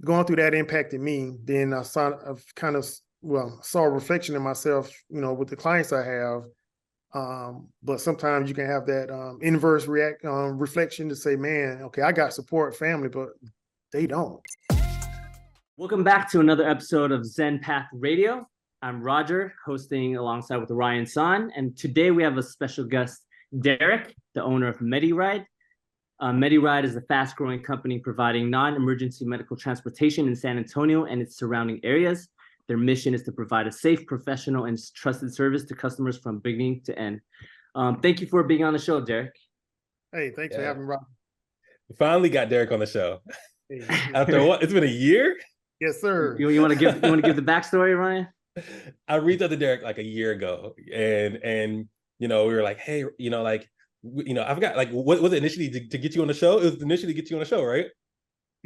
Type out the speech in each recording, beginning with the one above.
going through that impacted me. Then I've kind of, saw a reflection in myself, with the clients I have. But sometimes you can have that inverse reflection to say, man, okay, I got support family, but they don't. Welcome back to another episode of Zenpath Radio. I'm Roger, hosting alongside with Ryan San, and today we have a special guest, Derek, the owner of Medi-Ryde. Medi-Ryde is a fast-growing company providing non-emergency medical transportation in San Antonio and its surrounding areas. Their mission is to provide a safe, professional, and trusted service to customers from beginning to end. Thank you for being on the show, Derek. Hey, thanks for having me, Rob. We finally got Derek on the show. Hey. After what? It's been a year? Yes, sir. You want to give the backstory, Ryan? I reached out to Derek like a year ago, and we were like, hey, I forgot, like, what was it initially to get you on the show? It was initially to get you on the show, right?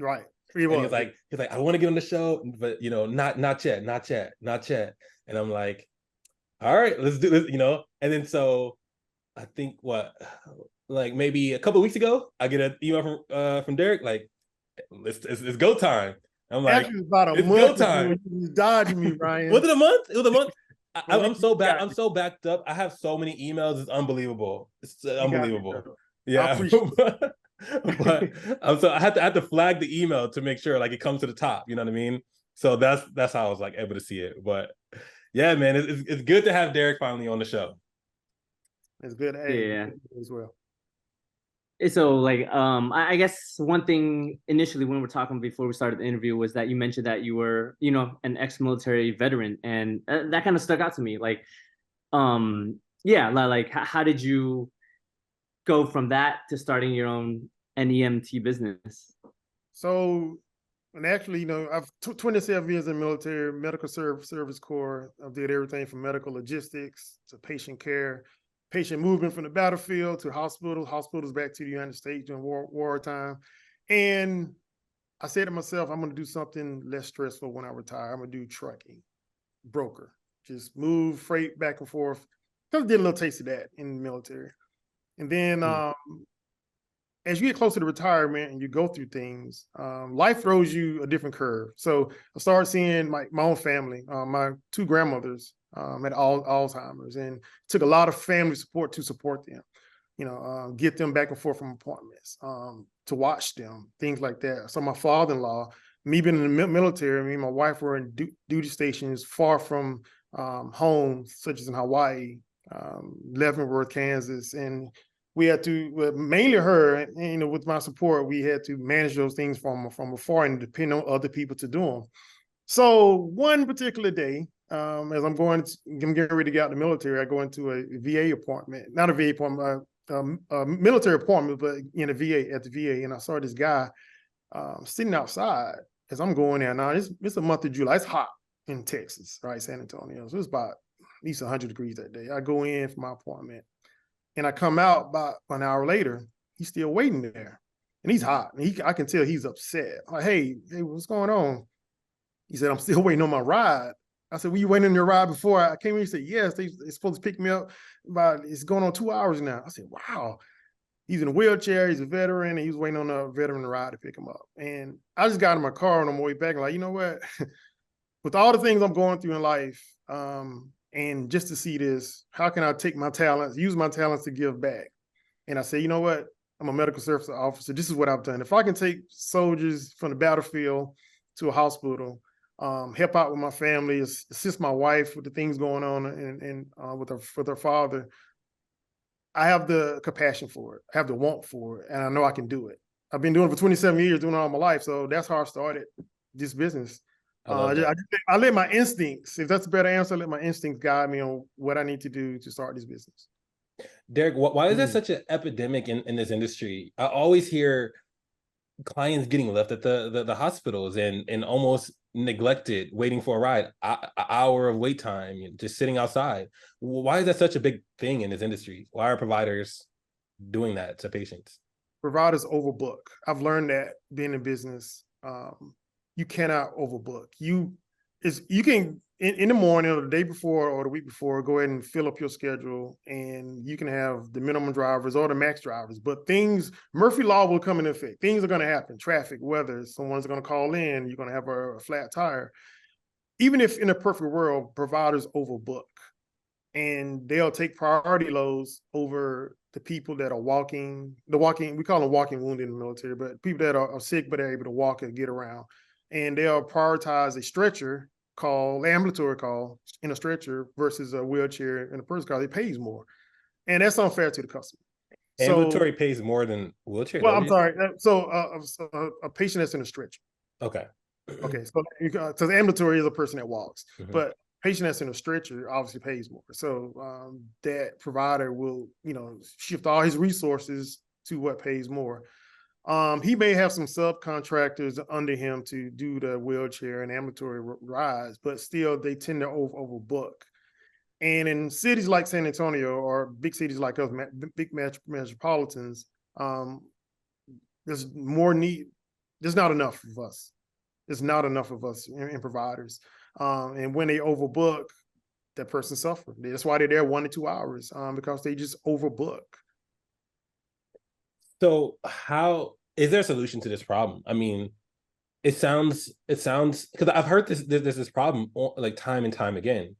Right. He's like, I want to get on the show, but not yet. And I'm like, all right, let's do this, And then so I think maybe a couple of weeks ago, I get an email from Derek, like, it's go time. I'm like, actually, about a month. Go time. You dodged me, Ryan. Was it a month? It was a month. I'm so back. I'm so backed up. I have so many emails. It's unbelievable. It's unbelievable. Yeah. But I had to flag the email to make sure like it comes to the top. You know what I mean? So that's how I was like able to see it. But yeah, man, it's good to have Derek finally on the show. It's good. Yeah, as well. So like, I guess one thing initially when we were talking before we started the interview was that you mentioned that you were, an ex-military veteran, and that kind of stuck out to me. Like, how did you go from that to starting your own NEMT business? So, and actually, I've 27 years in military, medical service corps. I did everything from medical logistics to patient care, patient movement from the battlefield to hospitals back to the United States during wartime. And I said to myself, I'm going to do something less stressful when I retire. I'm going to do trucking, broker, just move freight back and forth. Just did a little taste of that in the military. And then as you get closer to retirement and you go through things, life throws you a different curve. So I started seeing my own family, my two grandmothers had Alzheimer's, and it took a lot of family support to support them, get them back and forth from appointments, to watch them, things like that. So my father-in-law, me being in the military, me and my wife were in duty stations far from home, such as in Hawaii, Leavenworth, Kansas, and we had to, mainly her, and with my support, we had to manage those things from afar and depend on other people to do them. So one particular day, as I'm getting ready to get out of the military, I go into a VA appointment, not a VA appointment, a military appointment, but in a VA, at the VA, and I saw this guy sitting outside as I'm going there. Now it's a month of July. It's hot in Texas, right, San Antonio. So it's about at least 100 degrees that day. I go in for my appointment, and I come out about an hour later. He's still waiting there, and he's hot. And I can tell he's upset. I'm like, hey, what's going on? He said, I'm still waiting on my ride. I said, were you waiting on your ride before I came in? He said, yes, they're supposed to pick me up, but it's going on 2 hours now. I said, wow. He's in a wheelchair, he's a veteran, and he was waiting on a veteran ride to pick him up. And I just got in my car on my way back, like, you know what? With all the things I'm going through in life, and just to see this, how can I take my talents, use my talents to give back? And I said, you know what? I'm a medical service officer. This is what I've done. If I can take soldiers from the battlefield to a hospital, help out with my family, assist my wife with the things going on and with her father, I have the compassion for it. I have the want for it, and I know I can do it. I've been doing it for 27 years, doing it all my life. So that's how I started this business. I let my instincts, if that's a better answer, I let my instincts guide me on what I need to do to start this business. Derek, why is there such an epidemic in this industry? I always hear clients getting left at the hospitals and almost neglected, waiting for a ride, an hour of wait time, just sitting outside. Why is that such a big thing in this industry? Why are providers doing that to patients? Providers overbook. I've learned that being in business, you cannot overbook. is you can in the morning or the day before or the week before, go ahead and fill up your schedule, and you can have the minimum drivers or the max drivers. But Murphy Law will come into effect. Things are going to happen. Traffic, weather, someone's going to call in, you're going to have a flat tire. Even if in a perfect world, providers overbook, and they'll take priority loads over the people that are we call them walking wounded in the military, but people that are sick but are able to walk and get around. And they'll prioritize a stretcher ambulatory call in a stretcher versus a wheelchair in a person call. It pays more. And that's unfair to the customer. Ambulatory pays more than wheelchair? Well, I'm sorry. So a patient that's in a stretcher. Okay. Okay. So the ambulatory is a person that walks, but patient that's in a stretcher obviously pays more. So that provider will, shift all his resources to what pays more. He may have some subcontractors under him to do the wheelchair and ambulatory rides, but still they tend to overbook. And in cities like San Antonio or big cities like us, big metropolitans, there's more need. There's not enough of us. There's not enough of us in providers. And when they overbook, that person suffers. That's why they're there 1 to 2 hours, because they just overbook. So how is there a solution to this problem? I mean, it sounds because I've heard this problem like time and time again.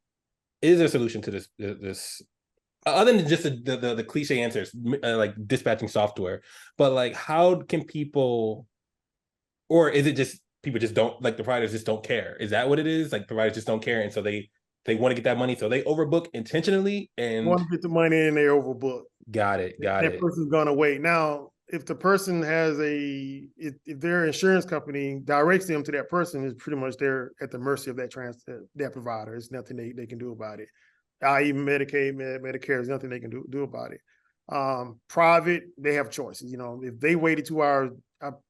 Is there a solution to this other than just the cliche answers like dispatching software? But like, how can people, or is it just people just don't, like the providers just don't care? Is that what it is? Like providers just don't care, and so they want to get that money, so they overbook intentionally and want to get the money and they overbook. Got it. That person's gonna wait. Now, if the person has if their insurance company directs them to that person, is pretty much they're at the mercy of that provider. There's nothing they can do about it. Even Medicaid, Medicare, there's nothing they can do about it. Private, they have choices. If they waited 2 hours,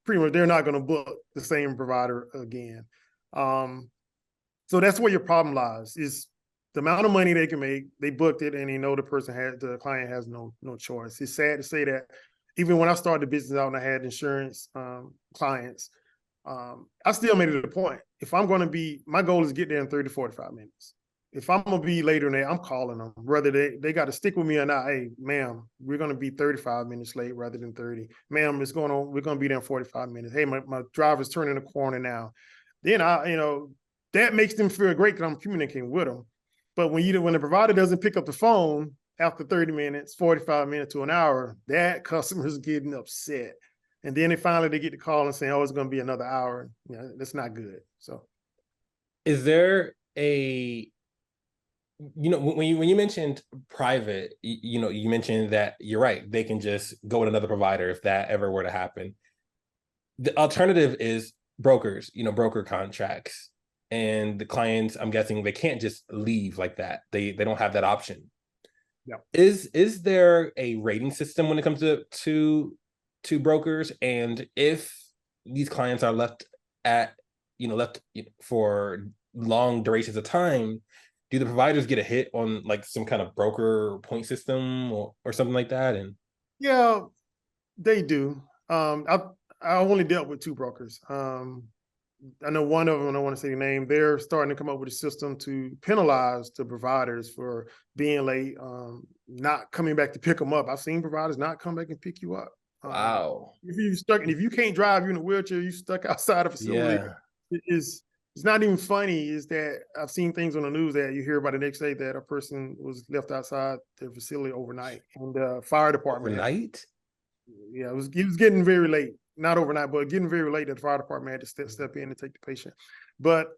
pretty much they're not going to book the same provider again. So that's where your problem lies, is the amount of money they can make. They booked it, and the client has no choice. It's sad to say that. Even when I started the business out and I had insurance clients, I still made it a point. If I'm going to my goal is to get there in 30 to 45 minutes. If I'm going to be later than that, I'm calling them. Whether they got to stick with me or not. Hey, ma'am, we're going to be 35 minutes late rather than 30. Ma'am, we're going to be there in 45 minutes. Hey, my driver's turning the corner now. Then that makes them feel great because I'm communicating with them. But when the provider doesn't pick up the phone after 30 minutes, 45 minutes to an hour, that customer's getting upset. And then they get the call and saying, oh, it's going to be another hour. That's not good. So is there when you mentioned private, you mentioned that you're right, they can just go with another provider if that ever were to happen. The alternative is brokers, broker contracts. And the clients, I'm guessing they can't just leave like that. They don't have that option. Yeah. Is there a rating system when it comes to brokers? And if these clients are left for long durations of time, do the providers get a hit on like some kind of broker point system or something like that? And yeah, they do. I only dealt with 2 brokers. I know one of them, I don't want to say the name, they're starting to come up with a system to penalize the providers for being late, not coming back to pick them up. I've seen providers not come back and pick you up. Wow. If you can't drive, you're in a wheelchair, you stuck outside a facility. Yeah. It's not even funny, is that I've seen things on the news that you hear about the next day that a person was left outside the facility overnight, and the fire department. Overnight? Yeah, it was getting very late. Not overnight, but getting very late, that the fire department had to step in and take the patient. But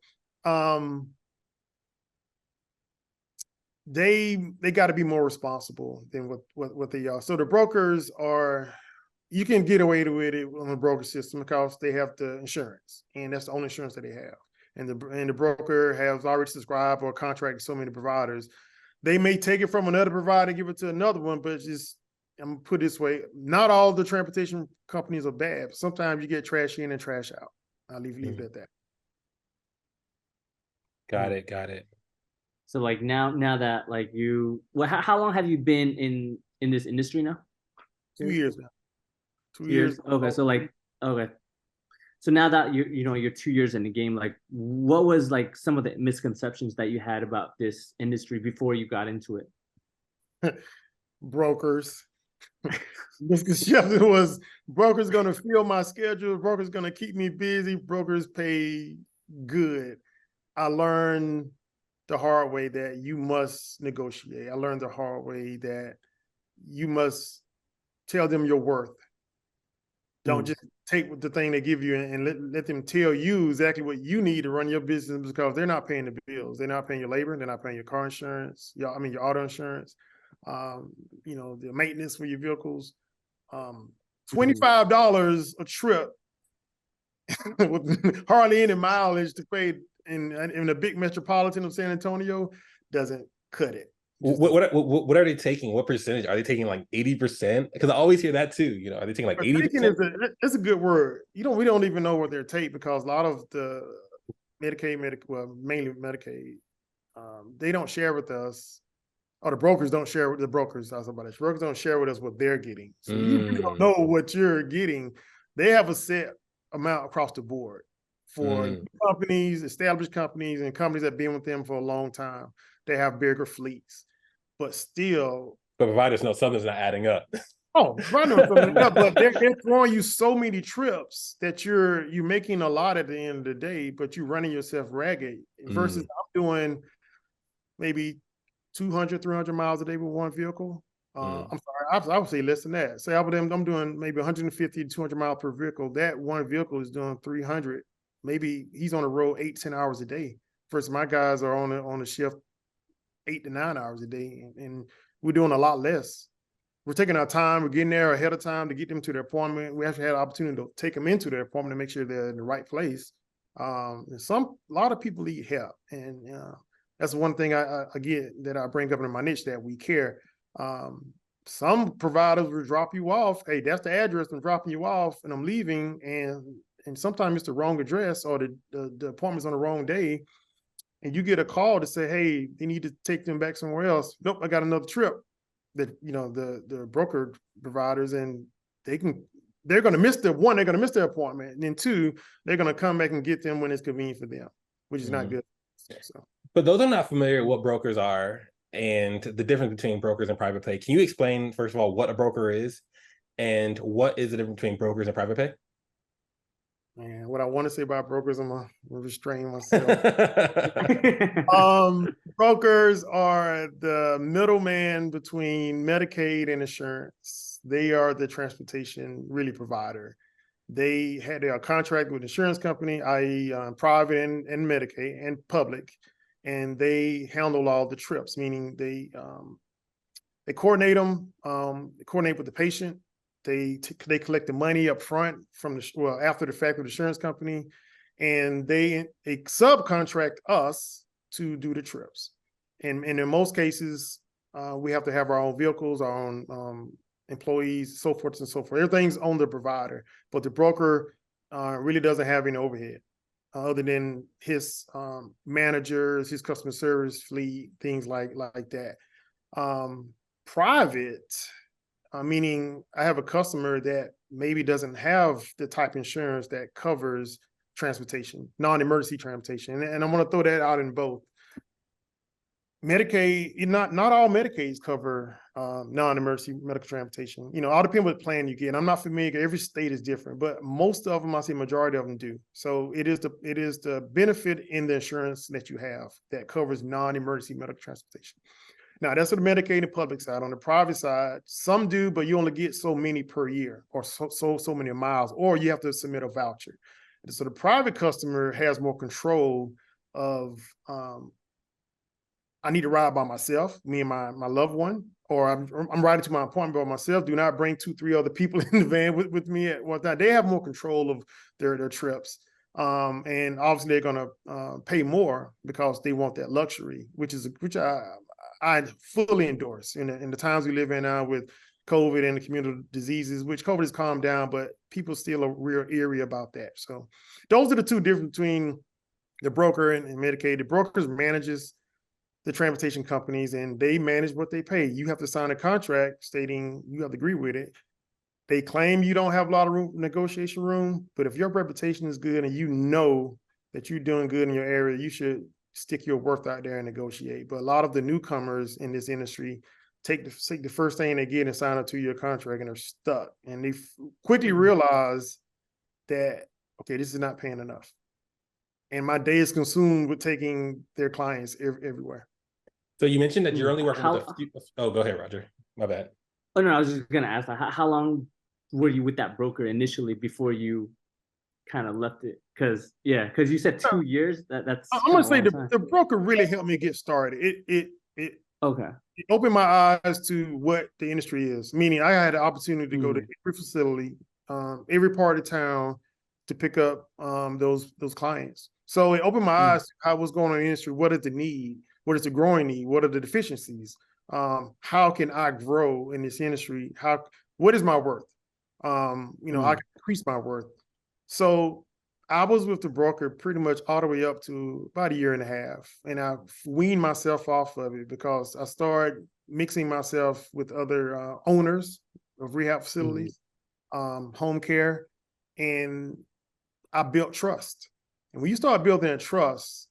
they got to be more responsible than what they are. So the brokers you can get away with it on the broker system because they have the insurance, and that's the only insurance that they have. And the broker has already subscribed or contracted so many providers. They may take it from another provider, give it to another one, but I'm gonna put it this way: not all the transportation companies are bad. Sometimes you get trash in and trash out. I'll leave it at that. Got it. So like now that like how long have you been in this industry now? 2 years now. 2 years. years. Okay, so like okay. So now that you're 2 years in the game, like what was like some of the misconceptions that you had about this industry before you got into it? Brokers. Misconception was brokers going to fill my schedule. Brokers going to keep me busy. Brokers pay good. I learned the hard way that you must negotiate. I learned the hard way that you must tell them your worth. Don't just take the thing they give you and let them tell you exactly what you need to run your business, because they're not paying the bills. They're not paying your labor. They're not paying your car insurance. Your auto insurance. The maintenance for your vehicles. $25 a trip with hardly any mileage to pay in the big metropolitan of San Antonio doesn't cut it. What are they taking? What percentage? Are they taking like 80%? Because I always hear that too. Are they taking like 80%? That's a good word. We don't even know what they're taking, because a lot of the mainly Medicaid, they don't share with us, or the brokers don't share with the brokers. I was about this. Brokers don't share with us what they're getting. So you don't know what you're getting. They have a set amount across the board for companies, established companies, and companies that have been with them for a long time. They have bigger fleets, but still. But providers know something's not adding up. Oh, I know something up, but they're throwing you so many trips that you're making a lot at the end of the day, but you're running yourself ragged. Versus I'm doing maybe 200, 300 miles a day with one vehicle. I'm sorry, I would say less than that. Say I'm doing maybe 150 to 200 miles per vehicle. That one vehicle is doing 300. Maybe he's on the road 8-10 hours a day. Versus my guys are on a shift 8 to 9 hours a day, and we're doing a lot less. We're taking our time. We're getting there ahead of time to get them to their appointment. We actually had an opportunity to take them into their appointment to make sure they're in the right place. And a lot of people need help, and that's one thing I get that I bring up in my niche, that we care. Some providers will drop you off. Hey, that's the address. I'm dropping you off, and I'm leaving. And sometimes it's the wrong address, or the appointment's on the wrong day, and you get a call to say, hey, they need to take them back somewhere else. Nope, I got another trip. That the broker providers, and they're going to miss they're going to miss their appointment, and then two, they're going to come back and get them when it's convenient for them, which is not good. So. But those are not familiar with what brokers are and the difference between brokers and private pay. Can you explain, first of all, what a broker is, and what is the difference between brokers and private pay? Man, what I want to say about brokers, I'm gonna restrain myself. Brokers are the middleman between Medicaid and insurance. They are the transportation provider. They had a contract with insurance company, i.e. private and Medicaid and public, and they handle all the trips, meaning they coordinate them, coordinate with the patient. They collect the money up front after the fact with the insurance company, and they subcontract us to do the trips. And in most cases, we have to have our own vehicles, our own employees, so forth and so forth. Everything's on the provider, but the broker really doesn't have any overhead other than his managers, his customer service fleet, things like that. Private. Meaning I have a customer that maybe doesn't have the type of insurance that covers transportation, non-emergency transportation. And I'm going to throw that out in both. Medicaid, not all Medicaids cover non-emergency medical transportation. All depends what plan you get. And I'm not familiar. Every state is different, but most of them, I say majority of them do. So it is the benefit in the insurance that you have that covers non-emergency medical transportation. Now, that's on the Medicaid and public side. On the private side, some do, but you only get so many per year, or so many miles, or you have to submit a voucher. And so the private customer has more control of, I need to ride by myself, me and my loved one, or I'm riding to my appointment by myself. Do not bring 2-3 other people in the van with me at one time. They have more control of their trips. And obviously they're going to pay more because they want that luxury, which I fully endorse in the times we live in now with COVID and the communicable diseases, which COVID has calmed down, but people still are real eerie about that. So those are the two differences between the broker and Medicaid. The brokers manages the transportation companies, and they manage what they pay. You have to sign a contract stating you have to agree with it. They claim you don't have a lot of room, negotiation room, but if your reputation is good and you know that you're doing good in your area, you should stick your worth out there and negotiate. But a lot of the newcomers in this industry take the first thing they get and sign a 2-year contract and they're stuck. And they quickly realize that, okay, this is not paying enough. And my day is consumed with taking their clients everywhere. So you mentioned that you're only working with a few. Oh, go ahead, Roger. My bad. Oh no, I was just gonna ask, like, how long were you with that broker initially before you kind of left it? Because you said 2 years. That's I'm gonna say the broker really helped me get started. It okay. It opened my eyes to what the industry is. Meaning, I had the opportunity to go to every facility, every part of town, to pick up those clients. So it opened my eyes to how what's going on in the industry. What is the need? What is the growing need? What are the deficiencies? How can I grow in this industry? What is my worth? I can increase my worth. So I was with the broker pretty much all the way up to about 1.5 years, and I weaned myself off of it because I started mixing myself with other owners of rehab facilities, home care, and I built trust. And when you start building a trust,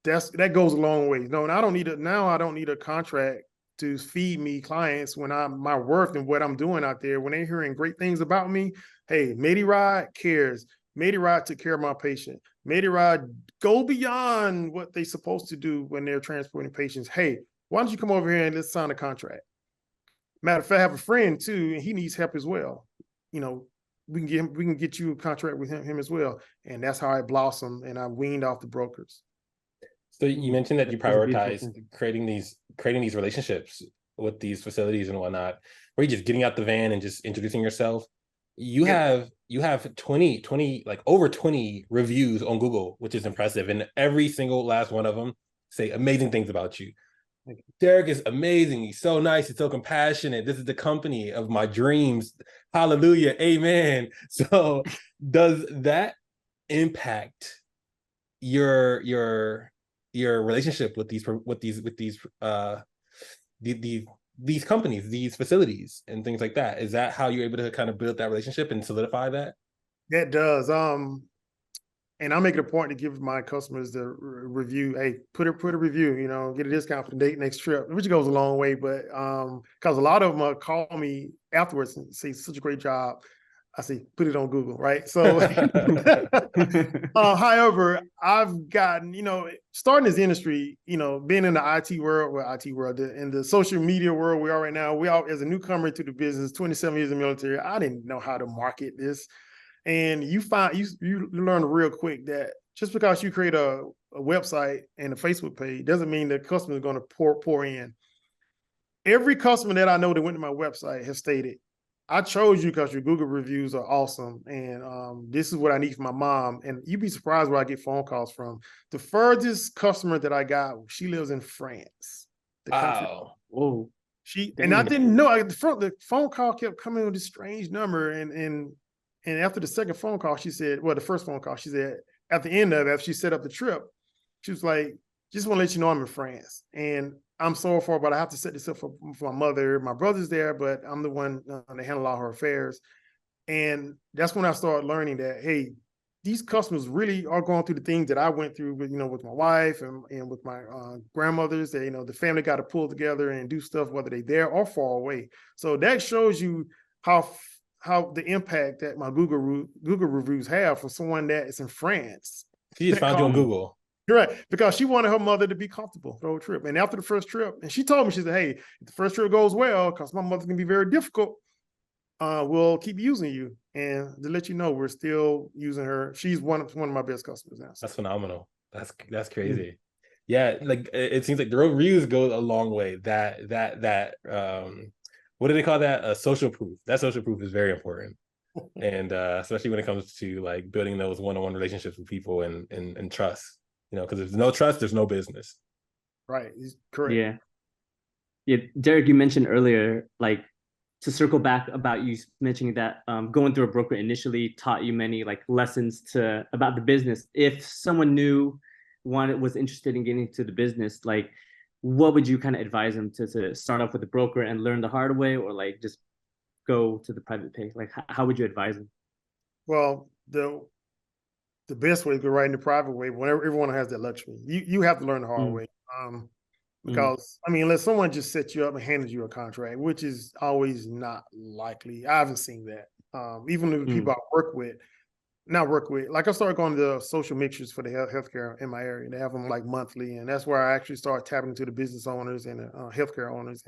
that goes a long way. No, and I don't need a contract to feed me clients when my worth and what I'm doing out there. When they're hearing great things about me, hey, Medi-Ryde cares. Medi-Ryde took care of my patient. Medi-Ryde go beyond what they're supposed to do when they're transporting patients. Hey, why don't you come over here and let's sign a contract? Matter of fact, I have a friend too, and he needs help as well. We can get you a contract with him as well. And that's how I blossomed and I weaned off the brokers. So you mentioned that you prioritize creating these relationships with these facilities and whatnot, where you're just getting out the van and just introducing yourself. You have 20 like over 20 reviews on Google, which is impressive. And every single last one of them say amazing things about you. Derek is amazing. He's so nice. He's so compassionate. This is the company of my dreams. Hallelujah. Amen. So does that impact your relationship with these companies, these facilities and things like that? Is that how you're able to kind of build that relationship and solidify that? That does. And I make it a point to give my customers the review. Hey, put a review, get a discount for the next trip, which goes a long way. But because a lot of them call me afterwards and say, such a great job. I say, put it on Google, right? So, however, I've gotten, starting this industry, being in the IT world, in the social media world we are right now, as a newcomer to the business, 27 years in the military, I didn't know how to market this. And you learn real quick that just because you create a website and a Facebook page doesn't mean the customer is going to pour in. Every customer that I know that went to my website has stated, I chose you because your Google reviews are awesome. And this is what I need for my mom. And you'd be surprised where I get phone calls from. The furthest customer that I got, she lives in France. Wow. Oh, and I didn't know. The phone call kept coming with this strange number. And after the second phone call, she said, the first phone call, she said, at the end of it, after she set up the trip, she was like, just want to let you know I'm in France. And I'm sorry for it, but I have to set this up for my mother. My brother's there, but I'm the one to handle all her affairs. And that's when I started learning that, hey, these customers really are going through the things that I went through with my wife and with my grandmothers. That, the family got to pull together and do stuff, whether they're there or far away. So that shows you how the impact that my Google reviews have for someone that is in France. She just found you on Google. Right, because she wanted her mother to be comfortable the whole trip. And after the first trip, and she told me, she said, hey, if the first trip goes well, because my mother can be very difficult, we'll keep using you. And to let you know, we're still using her. She's one of my best customers now. So. That's phenomenal. That's crazy. Yeah, like it seems like the reviews go a long way. That what do they call that? Social proof. That social proof is very important. And especially when it comes to like building those one-on-one relationships with people and trust. Because if there's no trust, there's no business. Right. Correct. Yeah. Derek, you mentioned earlier, like, to circle back about you mentioning that going through a broker initially taught you many like lessons about the business. If someone was interested in getting into the business, like, what would you kind of advise them to start off with a broker and learn the hard way, or like just go to the private pay? Like, how would you advise them? Well, the best way to go right in the private way, whenever everyone has that luxury, you have to learn the hard way. Because I mean, unless someone just set you up and handed you a contract, which is always not likely. I haven't seen that. Even the people I work with, like I started going to the social mixtures for the healthcare in my area. They have them like monthly, and that's where I actually start tapping into the business owners and healthcare owners,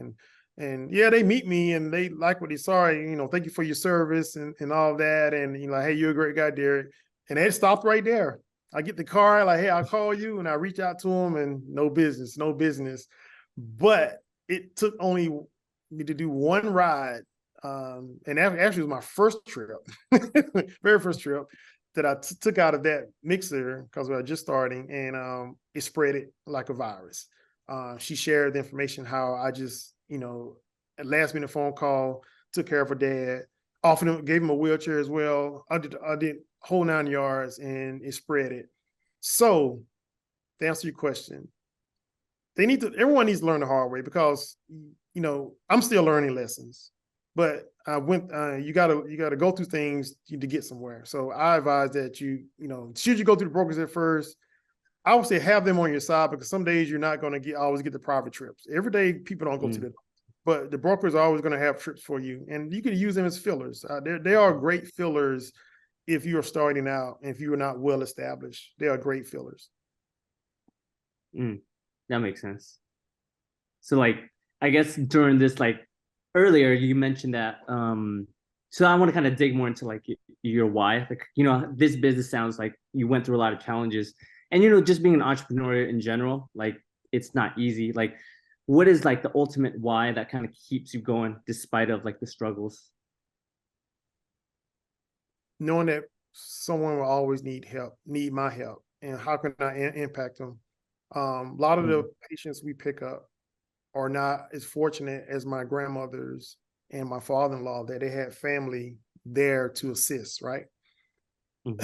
and yeah, they meet me and they like what they saw. Thank you for your service and all that, and like, hey, you're a great guy, Derek. And they stopped right there. I get the car, like, hey, I'll call you, and I reach out to them, and no business. But it took only me to do one ride, and that actually was my first trip, very first trip that I took out of that mixer because we were just starting, and it spread it like a virus. She shared the information how I just, a last minute phone call, took care of her dad, offered him, gave him a wheelchair as well. I did whole 9 yards, and it spread it. So to answer your question, everyone needs to learn the hard way because, I'm still learning lessons, but you gotta go through things to get somewhere. So I advise that should you go through the brokers at first, I would say have them on your side because some days you're not going to always get the private trips. Every day people don't go to but the brokers are always going to have trips for you, and you can use them as fillers. They are great fillers if you are starting out and if you are not well established. They are great fillers. That makes sense. So like, I guess during this, like earlier you mentioned that, so I want to kind of dig more into like your why. Like, this business sounds like you went through a lot of challenges, and just being an entrepreneur in general, like it's not easy. Like, what is like the ultimate why that kind of keeps you going despite of like the struggles? Knowing that someone will always need my help, and how can I impact them? A lot of the patients we pick up are not as fortunate as my grandmothers and my father-in-law that they had family there to assist, right? I'm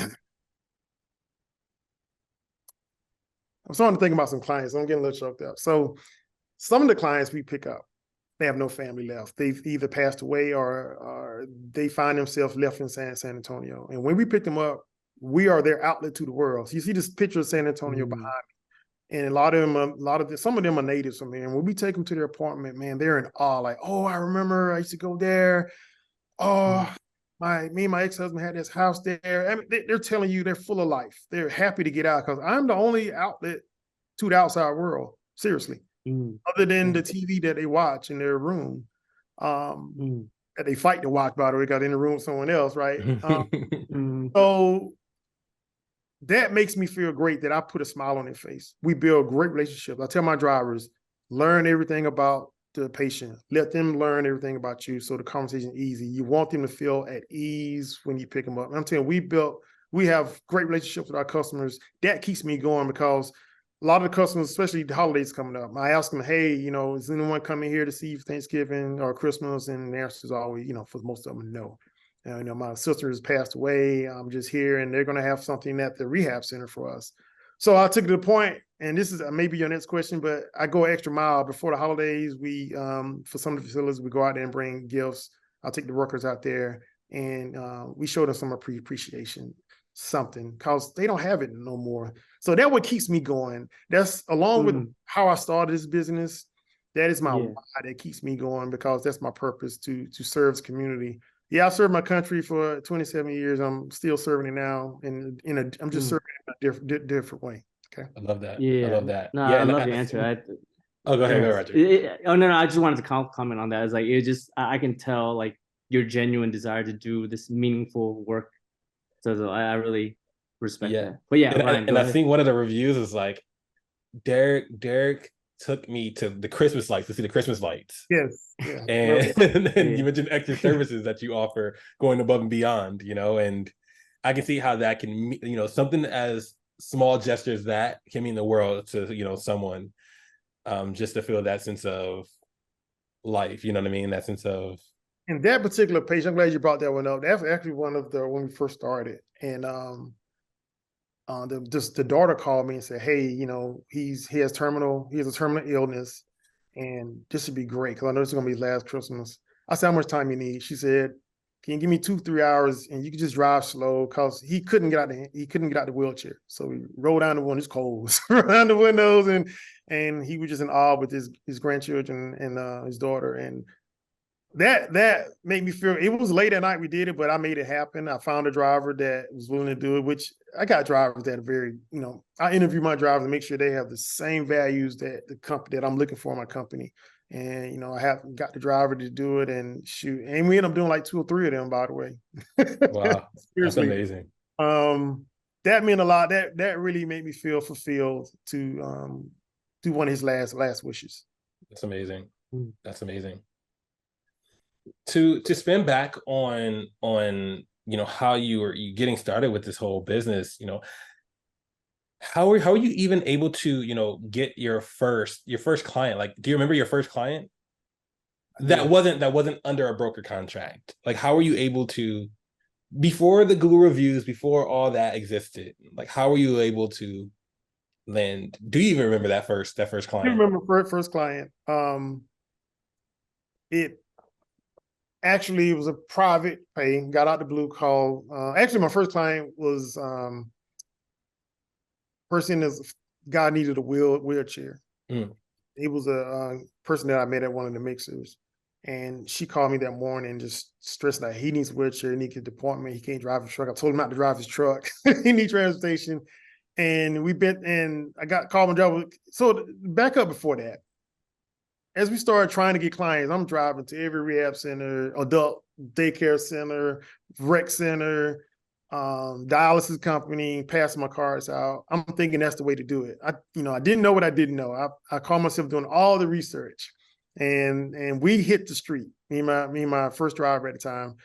starting to think about some clients. I'm getting a little choked up. So some of the clients we pick up, they have no family left. They've either passed away or they find themselves left in San Antonio. And when we pick them up, we are their outlet to the world. So you see this picture of San Antonio behind me. And some of them are natives from here. And when we take them to their apartment, man, they're in awe. Like, oh, I remember I used to go there. Oh, me and my ex-husband had this house there. I mean, they're telling you they're full of life. They're happy to get out because I'm the only outlet to the outside world. Seriously. Other than the TV that they watch in their room, that they fight to watch, by the way, got in the room with someone else, right? So that makes me feel great that I put a smile on their face. We build great relationships. I tell my drivers, learn everything about the patient. Let them learn everything about you so the conversation is easy. You want them to feel at ease when you pick them up. And I'm telling you, we have great relationships with our customers. That keeps me going because a lot of the customers, especially the holidays coming up, I ask them, hey, is anyone coming here to see you for Thanksgiving or Christmas? And the answer is always, for most of them, no. My sister has passed away. I'm just here, and they're going to have something at the rehab center for us. So I took it to the point, and this is maybe your next question, but I go an extra mile before the holidays. We, for some of the facilities, we go out there and bring gifts. I'll take the workers out there, and we show them some appreciation, something, because they don't have it no more. So that's what keeps me going. That's along with how I started this business. That is my why that keeps me going, because that's my purpose to serve the community. Yeah, I served my country for 27 years. I'm still serving it now, and I'm just serving it in a different way. Okay. I love that. Yeah, I love that. No, Yeah, I love your answer. Go ahead, Roger. No, I just wanted to comment on that. It's like, I can tell like your genuine desire to do this meaningful work. So I really respect that. But yeah, Ryan, I think one of the reviews is like, Derek took me to the Christmas lights to see the Christmas lights. Yes. Yeah. And then you mentioned extra services that you offer going above and beyond, and I can see how that can, something as small gestures that can mean the world to, someone, just to feel that sense of life, you know what I mean? That sense of. And that particular patient, I'm glad you brought that one up. That's actually one of when we first started. And the daughter called me and said, hey, he has a terminal illness, and this would be great because I know this is going to be last Christmas. I said, how much time you need? She said, can you give me 2-3 hours and you can just drive slow? Cause he couldn't get out the wheelchair. So we rolled down the window, it's cold, around the windows, and he was just in awe with his grandchildren and his daughter. And that made me feel, it was late at night we did it, but I made it happen. I found a driver that was willing to do it, which I got drivers that are very, I interview my drivers to make sure they have the same values that the company that I'm looking for in my company. And, I have got the driver to do it and shoot. And we end up doing like 2 or 3 of them, by the way. Wow. That's amazing. That meant a lot. That really made me feel fulfilled to do one of his last wishes. That's amazing. That's amazing. To spin back on how you getting started with this whole business, how are you even able to get your first client? Like, do you remember your first client that wasn't under a broker contract? Like, how were you able to, before the Google reviews, before all that existed, like, how were you able to land? Do you even remember that first client? I remember first client. It was a private pay, got out the blue call. Actually, my first client was guy needed a wheelchair. It was a person that I met at one of the mixers. And she called me that morning and just stressed that he needs a wheelchair, he needs a appointment, he can't drive his truck. I told him not to drive his truck. He needs transportation. And I called my driver. So back up before that. As we started trying to get clients, I'm driving to every rehab center, adult daycare center, rec center, dialysis company, passing my cards out. I'm thinking that's the way to do it. I didn't know what I didn't know. I called myself doing all the research, and we hit the street. Me and my first driver at the time,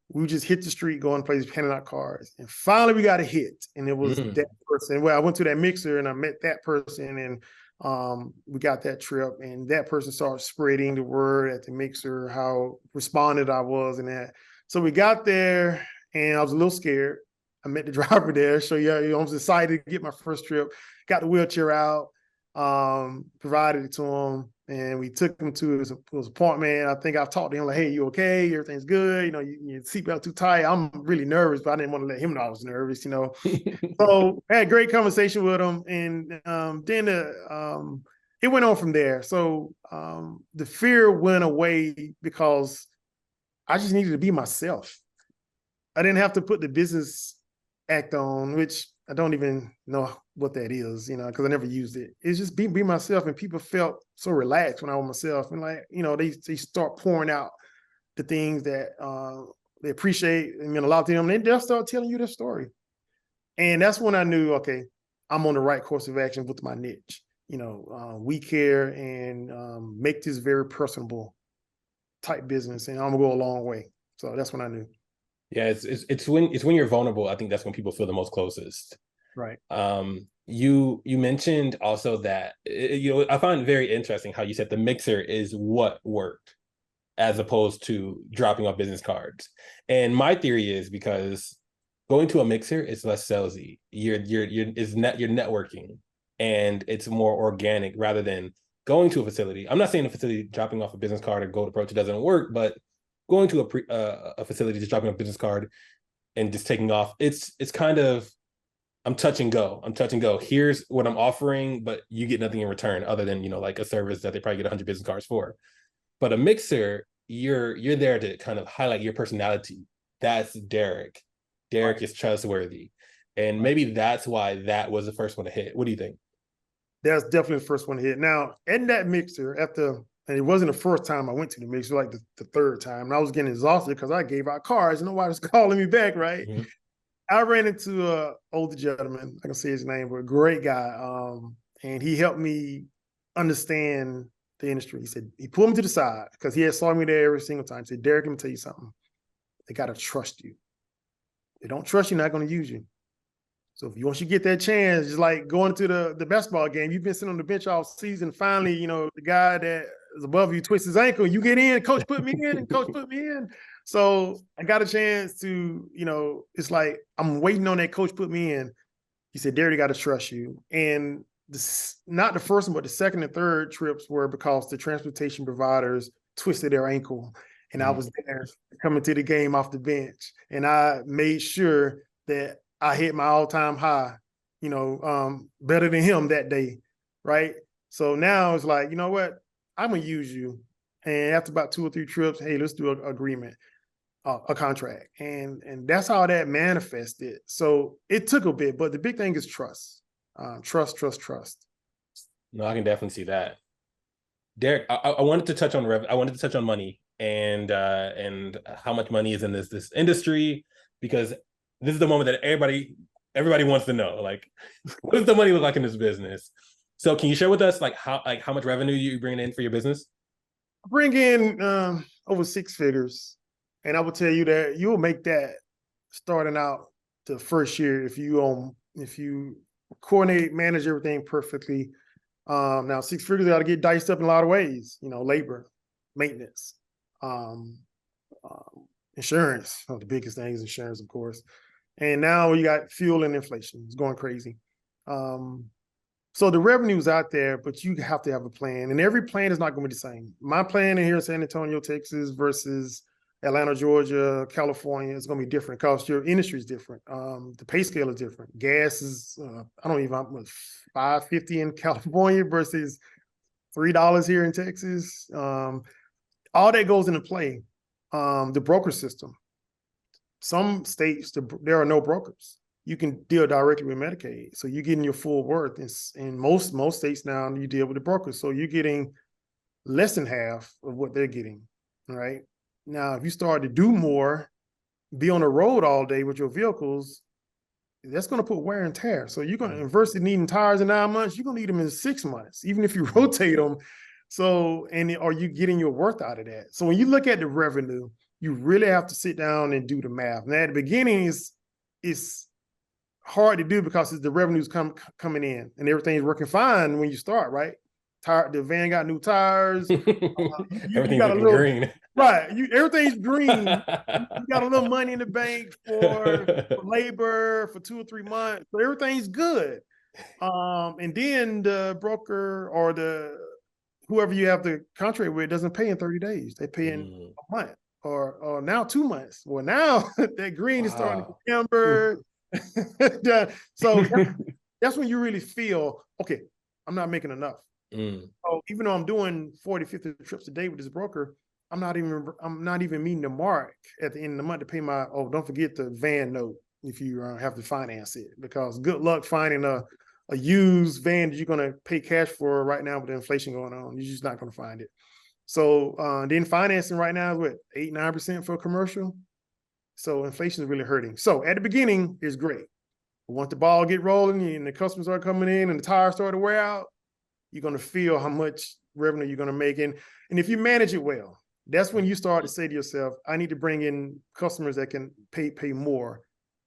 we just hit the street, going places, handing out cards. And finally we got a hit, and it was that person. Well, I went to that mixer and I met that person, and we got that trip, and that person started spreading the word at the mixer, how responded I was and that. So we got there and I was a little scared. I met the driver there. So yeah, I was excited to get my first trip, got the wheelchair out, provided it to him, and we took him to his appointment. I think I talked to him like, hey, you okay? Everything's good. Your seatbelt too tight. I'm really nervous, but I didn't want to let him know I was nervous, So I had a great conversation with him. And then it went on from there. So the fear went away because I just needed to be myself. I didn't have to put the business act on, which I don't even know what that is, because I never used it. It's just be myself, and people felt so relaxed when I was myself, and they start pouring out the things that they appreciate and mean a lot to them, and they'll start telling you their story. And that's when I knew, okay, I'm on the right course of action with my niche. We care and make this very personable type business, and I'm gonna go a long way. So that's when I knew. Yeah, it's when you're vulnerable, I think that's when people feel the most closest. Right. You mentioned also that I find it very interesting how you said the mixer is what worked as opposed to dropping off business cards. And my theory is because going to a mixer is less salesy. You're networking, and it's more organic rather than going to a facility. I'm not saying a facility dropping off a business card or gold approach doesn't work, but going to a facility, just dropping a business card and just taking off, it's kind of, I'm touch and go. Here's what I'm offering, but you get nothing in return other than, like a service that they probably get 100 business cards for. But a mixer, you're there to kind of highlight your personality. That's Derek. Derek is trustworthy. And maybe that's why that was the first one to hit. What do you think? That's definitely the first one to hit. Now, in that mixer, and it wasn't the first time I went to the mixer, like the third time, and I was getting exhausted because I gave out cards and nobody was calling me back, right? Mm-hmm. I ran into an older gentleman, I can say his name, but a great guy. And he helped me understand the industry. He pulled me to the side because he had saw me there every single time. He said, Derek, let me tell you something. They got to trust you. They don't trust you, not going to use you. So once you get that chance, just like going to the basketball game, you've been sitting on the bench all season. Finally, the guy that is above you twists his ankle, you get in, coach put me in, and coach put me in. So I got a chance to, it's like I'm waiting on that coach put me in. He said, Derek, got to trust you. And not the first one, but the second and third trips were because the transportation providers twisted their ankle. And I was there coming to the game off the bench. And I made sure that I hit my all-time high, better than him that day, right? So now it's like, you know what? I'm going to use you. And after about 2 or 3 trips, hey, let's do an agreement, a contract. And that's how that manifested. So it took a bit, but the big thing is trust. Trust. No, I can definitely see that. Derek, I wanted to touch on I wanted to touch on money and how much money is in this industry, because this is the moment that everybody wants to know, like, what does the money look like in this business? So can you share with us how much revenue you bring in for your business? I bring in over 6 figures, and I will tell you that you'll make that starting out the first year if you coordinate, manage everything perfectly. Now 6 figures got to get diced up in a lot of ways, labor, maintenance, insurance. The biggest thing is insurance, of course. And now you got fuel and inflation. It's going crazy. So the revenue's out there, but you have to have a plan. And every plan is not going to be the same. My plan in here in San Antonio, Texas versus Atlanta, Georgia, California is going to be different because your industry is different. The pay scale is different. Gas is, $5.50 in California versus $3 here in Texas. All that goes into play. The broker system. Some states, there are no brokers. You can deal directly with Medicaid. So you're getting your full worth. In most states now, you deal with the brokers. So you're getting less than half of what they're getting, right? Now, if you start to do more, be on the road all day with your vehicles, that's going to put wear and tear. So you're going to, versus needing tires in 9 months, you're going to need them in 6 months, even if you rotate them. So, are you getting your worth out of that? So when you look at the revenue, you really have to sit down and do the math. Now, at the beginning, it's hard to do because the revenue's coming in and everything's working fine when you start, right? The van got new tires. Everything's looking green. Right. Everything's green. You got a little money in the bank for labor for 2 or 3 months. So everything's good. And then the broker or whoever you have the contract with doesn't pay in 30 days. They pay in a month or now 2 months. Well, now that green is starting to get amber. So that's when you really feel, okay, I'm not making enough. So even though I'm doing 40, 50 trips a day with this broker, I'm not even meeting the mark at the end of the month to pay my, don't forget the van note if you have to finance it, because good luck finding a used van that you're going to pay cash for right now with the inflation going on. You're just not going to find it. So then financing right now is what, 8-9% for a commercial. So inflation is really hurting. So at the beginning, it's great. But once the ball get rolling and the customers are coming in and the tires start to wear out, you're going to feel how much revenue you're going to make. And if you manage it well, that's when you start to say to yourself, I need to bring in customers that can pay more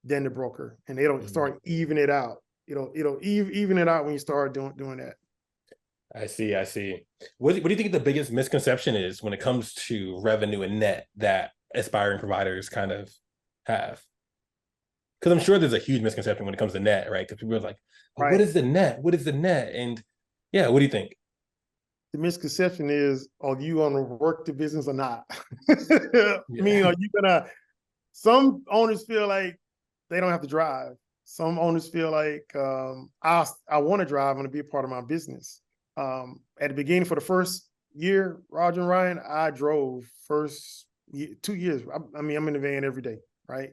than the broker. And they don't start even it out. It'll even it out when you start doing that. I see. What do you think the biggest misconception is when it comes to revenue and net that aspiring providers kind of have? Because I'm sure there's a huge misconception when it comes to net, right? Because people are like, right. What is the net? What is the net? And yeah, what do you think? The misconception is, are you going to work the business or not? I mean, are you gonna? Some owners feel like they don't have to drive. Some owners feel like I want to drive. I'm going to be a part of my business. At the beginning, for the first year, Roger and Ryan, I drove first 2 years. I mean, I'm in the van every day, right?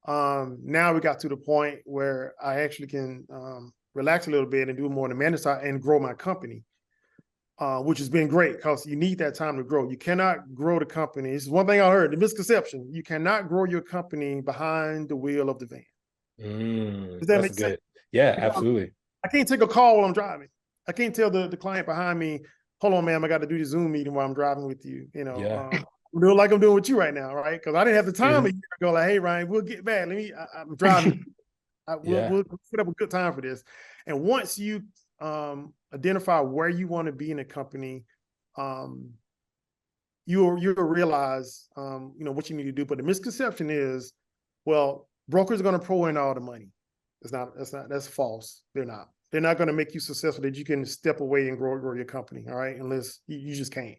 Now we got to the point where I actually can relax a little bit and do more on the management side and grow my company, which has been great because you need that time to grow. You cannot grow the company. This is one thing I heard, the misconception. You cannot grow your company behind the wheel of the van. Does that make sense? Yeah, absolutely. I can't take a call while I'm driving. I can't tell the client behind me, hold on, ma'am, I got to do the Zoom meeting while I'm driving with you. I'm doing like I'm doing with you right now, right? Because I didn't have the time a year ago. Like, hey, Ryan, we'll get back. I'm driving. We'll put up a good time for this. And once you identify where you want to be in a company, you'll realize what you need to do. But the misconception is, well, brokers are going to pour in all the money. That's false. They're not. They're not going to make you successful that you can step away and grow your company. All right, unless you just can't.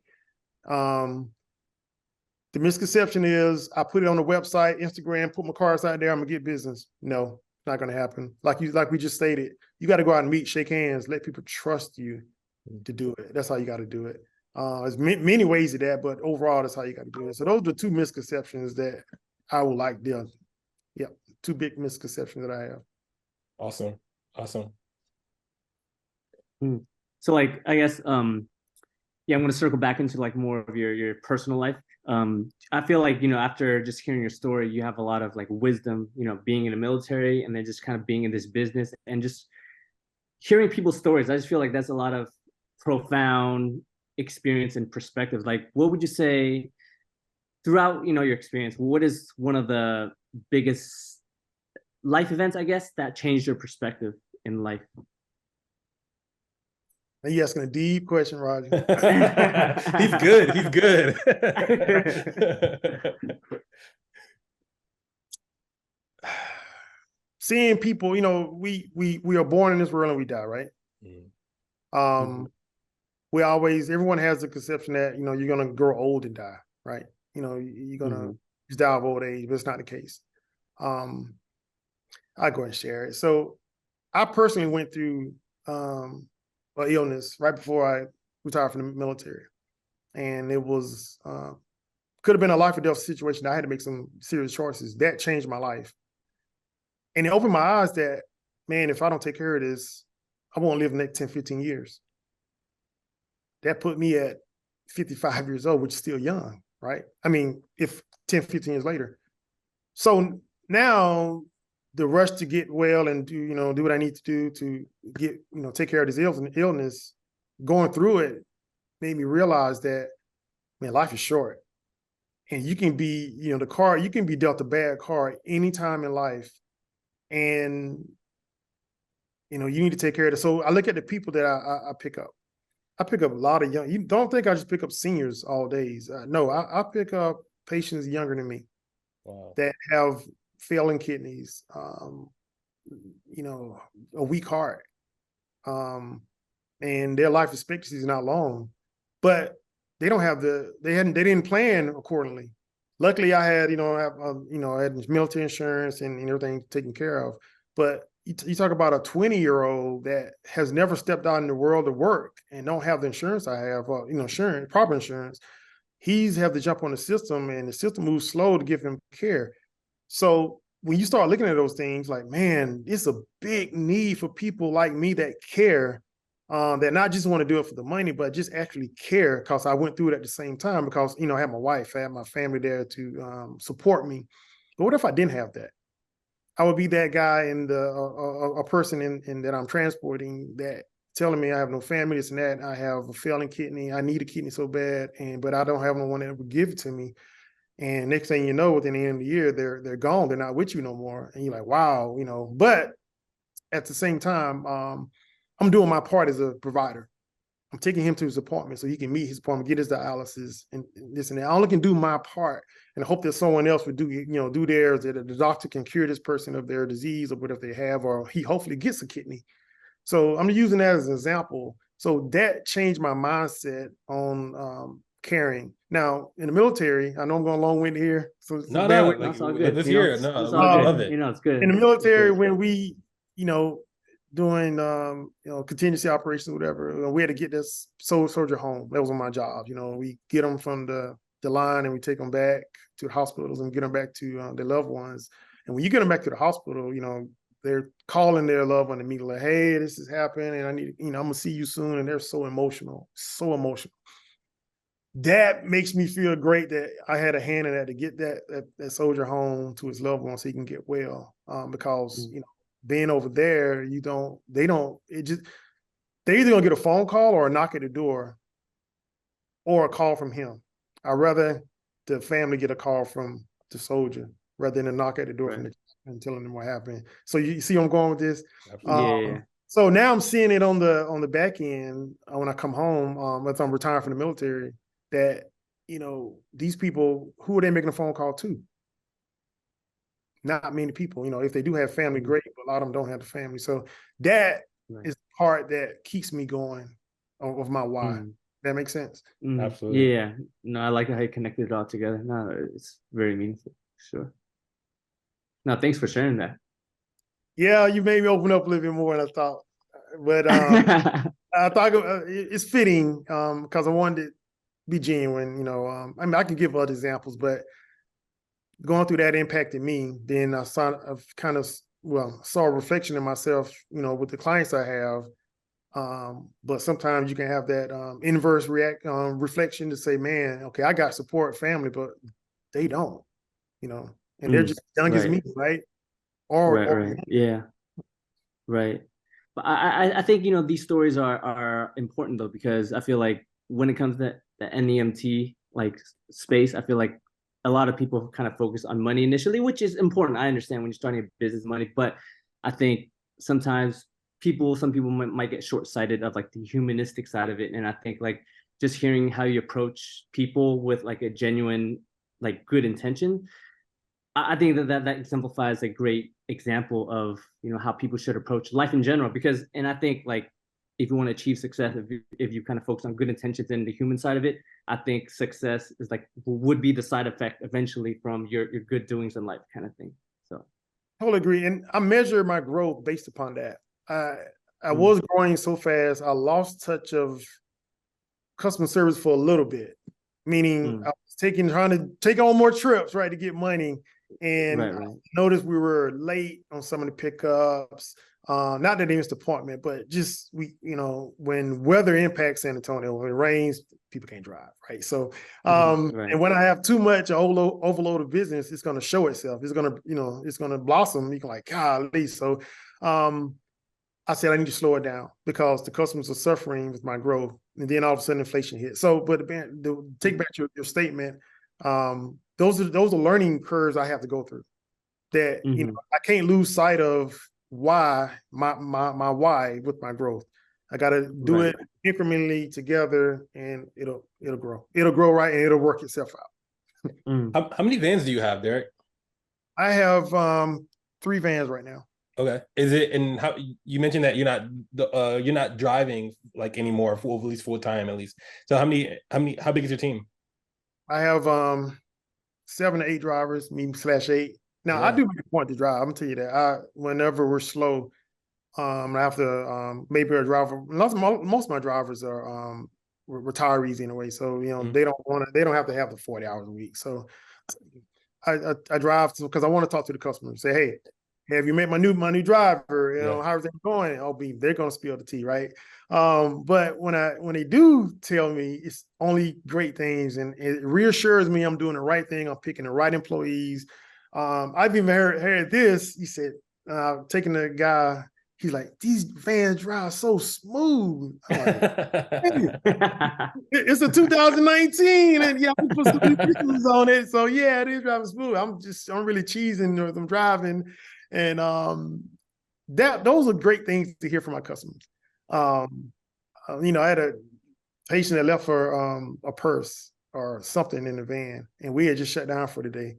The misconception is I put it on the website, Instagram, put my cards out there, I'm gonna get business. No, not gonna happen. Like we just stated, you got to go out and meet, shake hands, let people trust you to do it. That's how you got to do it. There's many ways of that, but overall, that's how you got to do it. So those are the two misconceptions that I would like to, yeah, two big misconceptions that I have. Awesome. So like, I guess, yeah, I'm going to circle back into like more of your personal life. I feel like, after just hearing your story, you have a lot of like wisdom, being in the military and then just kind of being in this business and just hearing people's stories. I just feel like that's a lot of profound experience and perspective. Like, what would you say throughout, your experience, what is one of the biggest life events, I guess, that changed your perspective in life? Are you asking a deep question, Roger? He's good. Seeing people, we are born in this world and we die, right? Everyone has the conception that, you're going to grow old and die, right? You're going to die of old age, but it's not the case. I'll go and share it. So I personally went through an illness right before I retired from the military. And it was, could have been a life or death situation. I had to make some serious choices. That changed my life. And it opened my eyes that, man, if I don't take care of this, I won't live the next 10, 15 years. That put me at 55 years old, which is still young, right? I mean, if 10, 15 years later. So now the rush to get well and do what I need to do to get, take care of this illness, going through it made me realize that, man, life is short. And you can be, you can be dealt a bad card anytime in life. And, you need to take care of it. So I look at the people that I pick up. I pick up a lot of young, you don't think I just pick up seniors all days. No, I pick up patients younger than me. Wow. That have failing kidneys, a weak heart. And their life expectancy is not long, but they don't have they didn't plan accordingly. Luckily I had, I had military insurance and everything taken care of, but you talk about a 20-year-old that has never stepped out in the world of work and don't have the insurance I have, insurance, proper insurance. He's have to jump on the system and the system moves slow to give him care. So when you start looking at those things like, man, it's a big need for people like me that care, that not just want to do it for the money, but just actually care, because I went through it at the same time because, I had my wife, I had my family there to support me. But what if I didn't have that? I would be that guy and a person in that I'm transporting that telling me I have no family, this and that. I have a failing kidney. I need a kidney so bad, but I don't have no one that would give it to me. And next thing you know, within the end of the year, they're gone. They're not with you no more. And you're like, wow, But at the same time, I'm doing my part as a provider. I'm taking him to his appointment so he can meet his appointment, get his dialysis and this and that. I only can do my part and hope that someone else would do theirs, that the doctor can cure this person of their disease or whatever they have, or he hopefully gets a kidney. So I'm using that as an example. So that changed my mindset on caring. Now in the military, I know I'm going long-winded here. So no, it's all good. Let's hear it. No, I love it. It's good. In the military, when we, doing contingency operations, whatever, we had to get this soldier home. That was on my job. We get them from the line and we take them back to the hospitals and get them back to their loved ones. And when you get them back to the hospital, they're calling their loved one immediately, like, hey, this is happening and I need, I'm gonna see you soon. And they're so emotional. That makes me feel great that I had a hand in that to get that soldier home to his loved one so he can get well. Because being over there, they're either gonna get a phone call or a knock at the door or a call from him. I'd rather the family get a call from the soldier rather than a knock at the door and telling them what happened. So you see where I'm going with this? Yeah. So now I'm seeing it on the back end when I come home, as I'm retiring from the military, that, these people, who are they making a phone call to? Not many people. If they do have family, great, but a lot of them don't have the family. So that is the part that keeps me going of my why. That makes sense. Absolutely. Yeah. No, I like how you connected it all together. No, it's very meaningful. Sure. No, thanks for sharing that. Yeah, you made me open up a little bit more than I thought. But I thought it's fitting because I wanted to be genuine. I mean, I can give other examples, but going through that impacted me. Then I've kind of saw a reflection in myself, with the clients I have. But sometimes you can have that inverse reflection to say, man, okay, I got support family, but they don't, and they're just young as me, right? Right. Yeah. Right. But I think, these stories are important though, because I feel like when it comes to the NEMT like space, I feel like a lot of people kind of focus on money initially, which is important. I understand when you're starting a business, money, but I think sometimes some people might get short-sighted of like the humanistic side of it. And I think like just hearing how you approach people with like a genuine, like good intention, I think that exemplifies a great example of how people should approach life in general. And I think like if you want to achieve success, if you kind of focus on good intentions and the human side of it, I think success is like would be the side effect eventually from your good doings in life, kind of thing. So totally agree, and I measure my growth based upon that. I was growing so fast, I lost touch of customer service for a little bit, meaning I was trying to take on more trips, right, to get money. And I noticed we were late on some of the pickups. Not that they missed the appointment, but just when weather impacts San Antonio, when it rains, people can't drive, right? So, and when I have too much overload of business, it's going to show itself. It's going to, it's going to blossom. You can like, golly. So, I said, I need to slow it down because the customers are suffering with my growth. And then all of a sudden inflation hit. So, but take back your statement. Those are learning curves I have to go through that, I can't lose sight of why my why with my growth. I got to do it incrementally together and it'll grow. It'll grow right and it'll work itself out. How many vans do you have, Derek? I have 3 vans right now. Okay. Is it, and how you mentioned that you're not driving like anymore, at least full time at least. So how big is your team? I have 7 to 8 drivers, me/8. Now I do make a point to drive. I'm gonna tell you that. Whenever we're slow, I have to maybe a driver. Most of my drivers are retirees anyway, so they don't have to have the 40 hours a week. So I drive because I want to talk to the customer and say, hey, have you met my new driver? How's it going? They're gonna spill the tea, right? But when they do tell me, it's only great things, and it reassures me I'm doing the right thing. I'm picking the right employees. I've even heard this. He said, taking the guy, he's like, these vans drive so smooth. I'm like, it's a 2019, and I can put some new pictures on it. So yeah, it is driving smooth. I'm really cheesing as I'm driving. And those are great things to hear from my customers. I had a patient that left for a purse or something in the van, and we had just shut down for the day.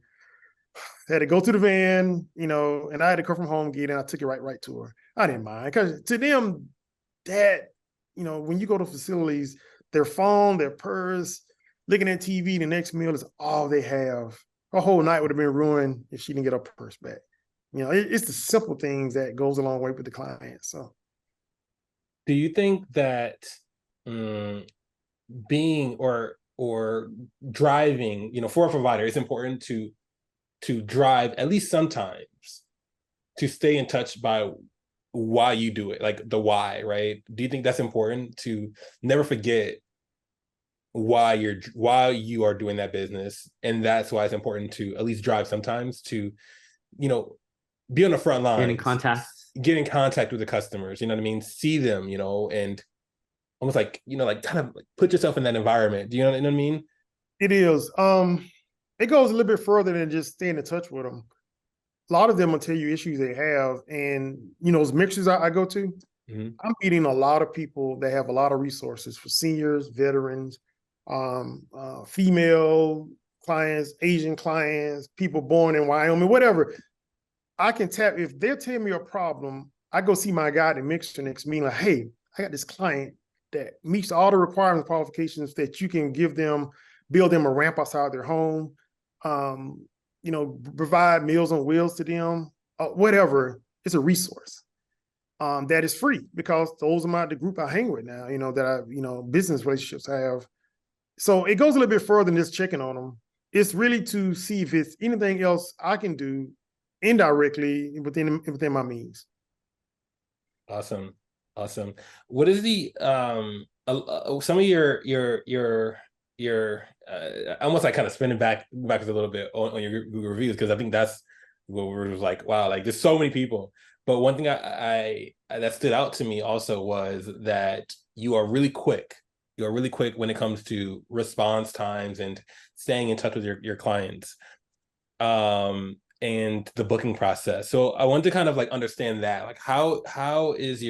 I had to go to the van, and I had to come from home, get it, and I took it right to her. I didn't mind, because to them, that, when you go to facilities, their phone, their purse, looking at TV, the next meal is all they have. Her whole night would have been ruined if she didn't get her purse back. It's the simple things that goes a long way with the client. So, do you think that being or driving, for a provider, it's important to drive at least sometimes to stay in touch by why you do it, like the why, right? Do you think that's important to never forget why you are doing that business, and that's why it's important to at least drive sometimes to, be on the front line, get in contact with the customers, you know what I mean? See them, and almost like, like kind of like put yourself in that environment. Do you know what I mean? It is. It goes a little bit further than just staying in touch with them. A lot of them will tell you issues they have. And, those mixers I go to, I'm meeting a lot of people that have a lot of resources for seniors, veterans, female clients, Asian clients, people born in Wyoming, whatever. I can tap, if they're telling me a problem, I go see my guy at the mixer next meeting, like, hey, I got this client. that meets all the requirements and qualifications that you can build them a ramp outside their home, provide Meals on Wheels to them, whatever. It's a resource that is free, because those are the group I hang with now, business relationships I have. So it goes a little bit further than just checking on them. It's really to see if it's anything else I can do indirectly within my means. Awesome. What is the some of your almost like kind of spinning backwards a little bit on your Google reviews, because I think that's what we're like, wow, like there's so many people. But one thing I that stood out to me also was that you are really quick. You are really quick when it comes to response times and staying in touch with your clients. And the booking process. So I want to kind of like understand that, like how is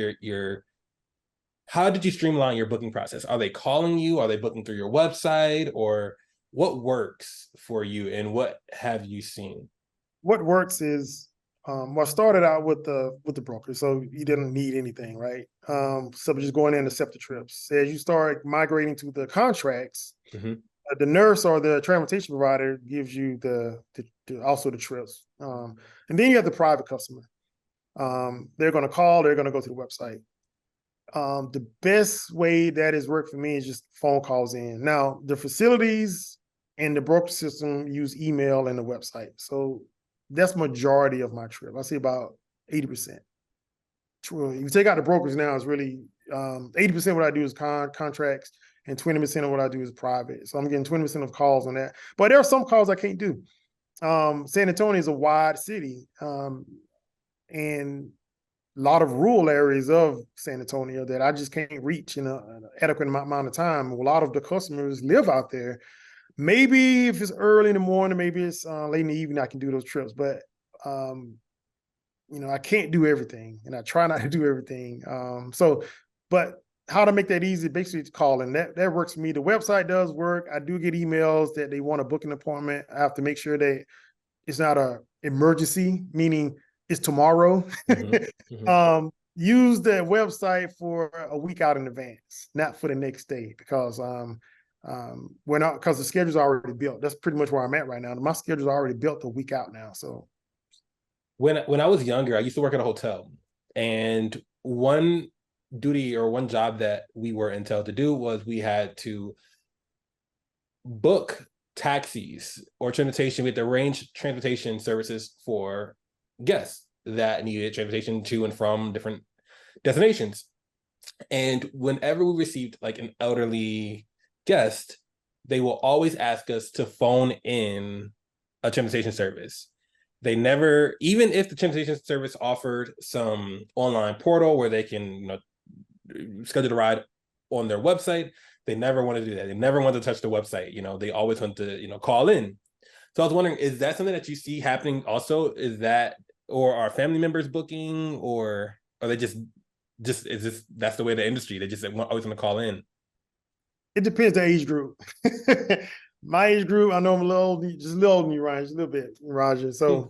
how did you streamline your booking process? Are they calling you? Are they booking through your website? Or what works for you and what have you seen? What works is, I started out with the broker, so you didn't need anything, right? So just going in to accept the trips. As you start migrating to the contracts, the nurse or the transportation provider gives you also the trips. And then you have the private customer. They're going to call, they're going to go to the website. The best way that has worked for me is just phone calls in. Now, the facilities and the broker system use email and the website. So that's majority of my trip. I see about 80%. True. If you take out the brokers now, it's really 80% what I do is contracts, and 20% of what I do is private. So I'm getting 20% of calls on that. But there are some calls I can't do. San Antonio is a wide city, and a lot of rural areas of San Antonio that I just can't reach in an adequate amount of time. A lot of the customers live out there. Maybe if it's early in the morning, maybe it's late in the evening, I can do those trips. But I can't do everything, and I try not to do everything. But how to make that easy? Basically, it's calling. That works for me. The website does work. I do get emails that they want to book an appointment. I have to make sure that it's not an emergency, meaning it's tomorrow. Use the website for a week out in advance, not for the next day, because because the schedule's already built. That's pretty much where I'm at right now. My schedule's already built a week out now. So when I was younger, I used to work at a hotel, and one duty or one job that we were entailed to do was we had to book taxis or transportation. We had to arrange transportation services for guests that needed transportation to and from different destinations. And whenever we received like an elderly guest, they will always ask us to phone in a transportation service. They never, even if the transportation service offered some online portal where they can, schedule a ride on their website, they never want to do that. They never want to touch the website. They always want to, call in. So I was wondering, is that something that you see happening also? Is that, or are family members booking, or are they just is this, that's the way of the industry? They just always want to call in. It depends the age group. My age group, I know I'm a little old, just a little older than you, Ryan, just a little bit, Roger. So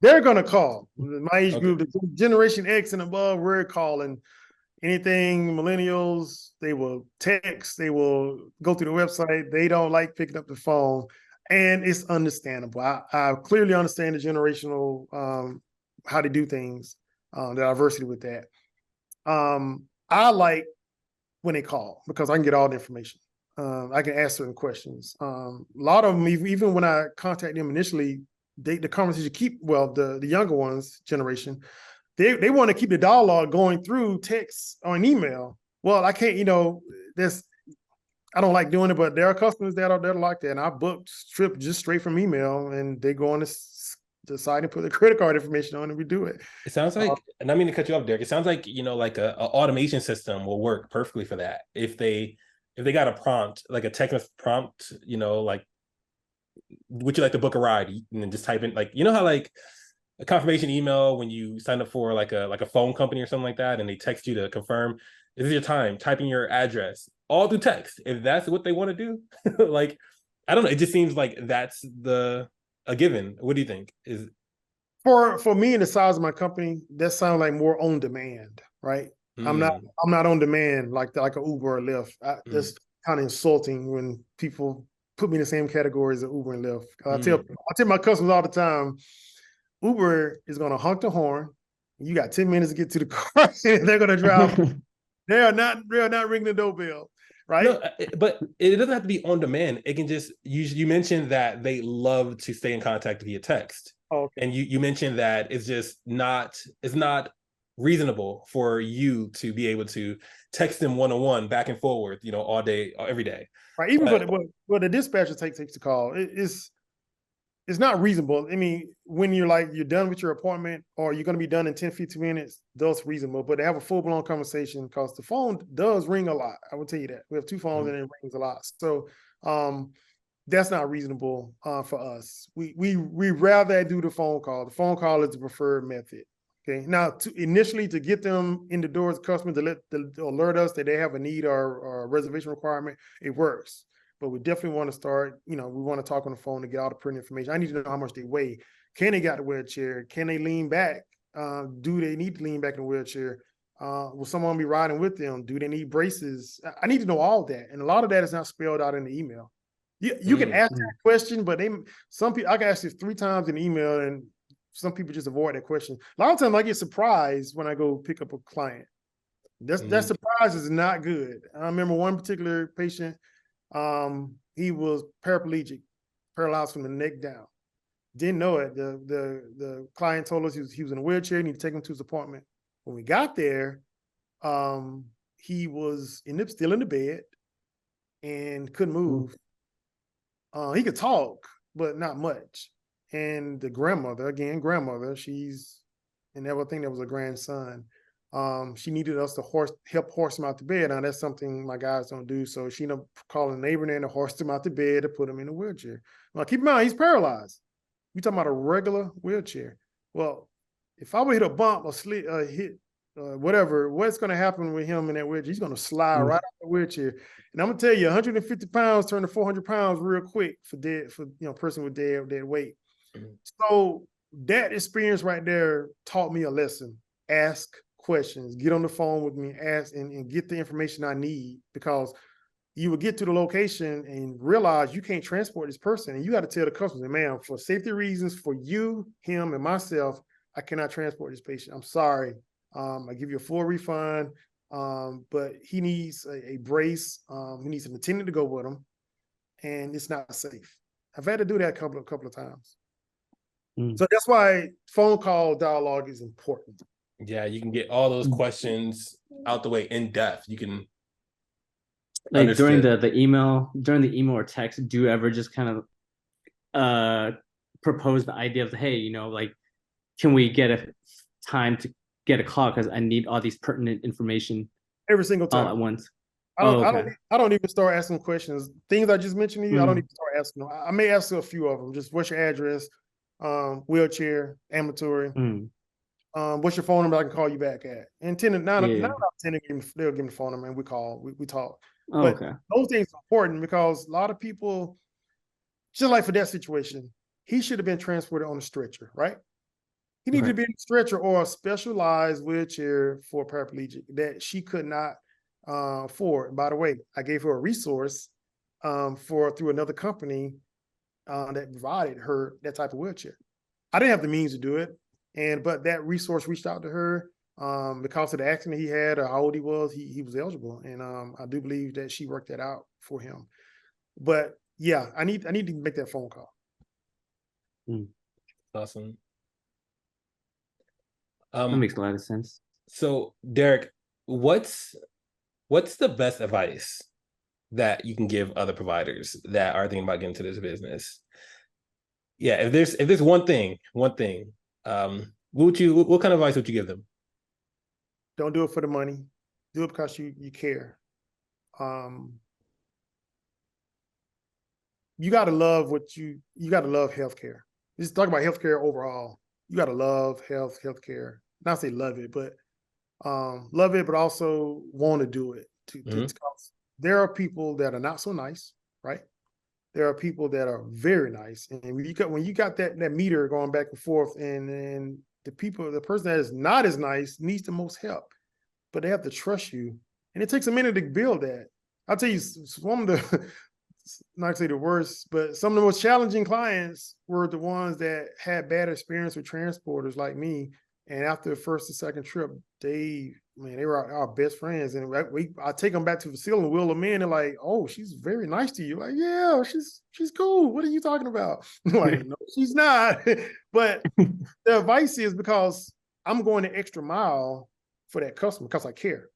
they're going to call. My age group, the Generation X and above, we're calling. Anything millennials, they will text, they will go through the website. They don't like picking up the phone, and it's understandable. I clearly understand the generational, how to do things, the diversity with that. I like when they call, because I can get all the information. I can ask certain questions. A lot of them, even when I contact them initially, the conversation the younger ones generation, they want to keep the dialogue going through text or an email. Well, I can't, I don't like doing it, but there are customers that are like that. And I booked trip just straight from email, and they go on the site and put the credit card information on, and we do it. It sounds like, and I mean to cut you off, Derek. It sounds like, like a automation system will work perfectly for that. If they got a prompt, like a text prompt, like, would you like to book a ride? And then just type in, like, how like a confirmation email when you sign up for like a phone company or something like that, and they text you to confirm, this is your time, type in your address, all through text. If that's what they want to do, like, I don't know. It just seems like that's a given. What do you think? Is for me and the size of my company, that sounds like more on demand, right? I'm not Mm. I'm not on demand like an Uber or Lyft. Mm. That's kind of insulting when people put me in the same category as an Uber and Lyft. I tell my customers all the time, Uber is gonna honk the horn. You got 10 minutes to get to the car, and they're gonna drive. They're not ringing the doorbell, right? No, but it doesn't have to be on demand. It can just you mentioned that they love to stay in contact via text. Oh, okay. And you mentioned that it's not reasonable for you to be able to text them one-on-one back and forward, all day, every day. Right. Even But, for the dispatcher takes the call, it's not reasonable. I mean, when you're done with your appointment or you're going to be done in 10, 15 minutes, that's reasonable. But to have a full-blown conversation, because the phone does ring a lot. I will tell you that. We have 2 phones and it rings a lot. So that's not reasonable for us. We rather do the phone call. The phone call is the preferred method. Okay. Now, initially to get them in the doors, customers to alert us that they have a need or a reservation requirement, it works. But we definitely want to start, we want to talk on the phone to get all the pertinent information. I need to know how much they weigh. Can they got a wheelchair? Can they lean back? Do they need to lean back in a wheelchair? Will someone be riding with them? Do they need braces? I need to know all that. And a lot of that is not spelled out in the email. You can ask that question, but some people, I can ask this 3 times in the email, and some people just avoid that question. A lot of times I get surprised when I go pick up a client. That surprise is not good. I remember one particular patient, he was paraplegic, paralyzed from the neck down. Didn't know it. The client told us he was in a wheelchair, need to take him to his appointment. When we got there, he was still in the bed and couldn't move. He could talk, but not much. And the grandmother, she's, and I think that was a grandson. She needed us to help horse him out the bed. Now that's something my guys don't do. So she ended up calling a neighbor and to horse him out the bed to put him in a wheelchair. Now keep in mind, he's paralyzed. We talking about a regular wheelchair. Well, if I would hit a bump or hit whatever, what's going to happen with him in that wheelchair? He's going to slide right out the wheelchair. And I'm gonna tell you, 150 pounds turn to 400 pounds real quick for person with dead weight. So that experience right there taught me a lesson. Ask questions, get on the phone with me, ask and get the information I need, because you will get to the location and realize you can't transport this person. And you got to tell the customer, man, for safety reasons, for you, him, and myself, I cannot transport this patient. I'm sorry. I give you a full refund. But he needs a brace. He needs an attendant to go with him, and it's not safe. I've had to do that a couple of times. So that's why phone call dialogue is important. Yeah, you can get all those questions out the way in depth. You can during the email or text, do you ever just kind of propose the idea of, hey, can we get a time to get a call because I need all these pertinent information every single time all at once? I don't even start asking questions. Things I just mentioned to you, I don't even start asking them. I may ask a few of them. Just what's your address, wheelchair, ambulatory, what's your phone number I can call you back at? And 9 out of 10 they'll give me the phone number and we talk. But those things are important because a lot of people, just like for that situation, he should have been transported on a stretcher, right? He needed to be in a stretcher or a specialized wheelchair for a paraplegic that she could not afford. By the way, I gave her a resource through another company that provided her that type of wheelchair. I didn't have the means to do it, but that resource reached out to her because of the accident he had or how old he was. He was eligible, and I do believe that she worked that out for him. But yeah, I need to make that phone call. Awesome. That makes a lot of sense. So, Derek, what's the best advice that you can give other providers that are thinking about getting into this business? Yeah, if there's one thing, what kind of advice would you give them? Don't do it for the money. Do it because you care. You got to love you got to love healthcare. Just talk about healthcare overall. You got to love healthcare. Not say love it, but also want to do it. There are people that are not so nice, right? There are people that are very nice, and when you got that meter going back and forth, and the person that is not as nice needs the most help. but they have to trust you. And it takes a minute to build that. I'll tell you, some of the, not to say the worst, but some of the most challenging clients were the ones that had bad experience with transporters like me. And after the first and second trip, they were our best friends. And I take them back to the facility and wheel them in. And like, oh, she's very nice to you. Like, yeah, she's cool. What are you talking about? Like, no, she's not. But the advice is because I'm going the extra mile for that customer because I care.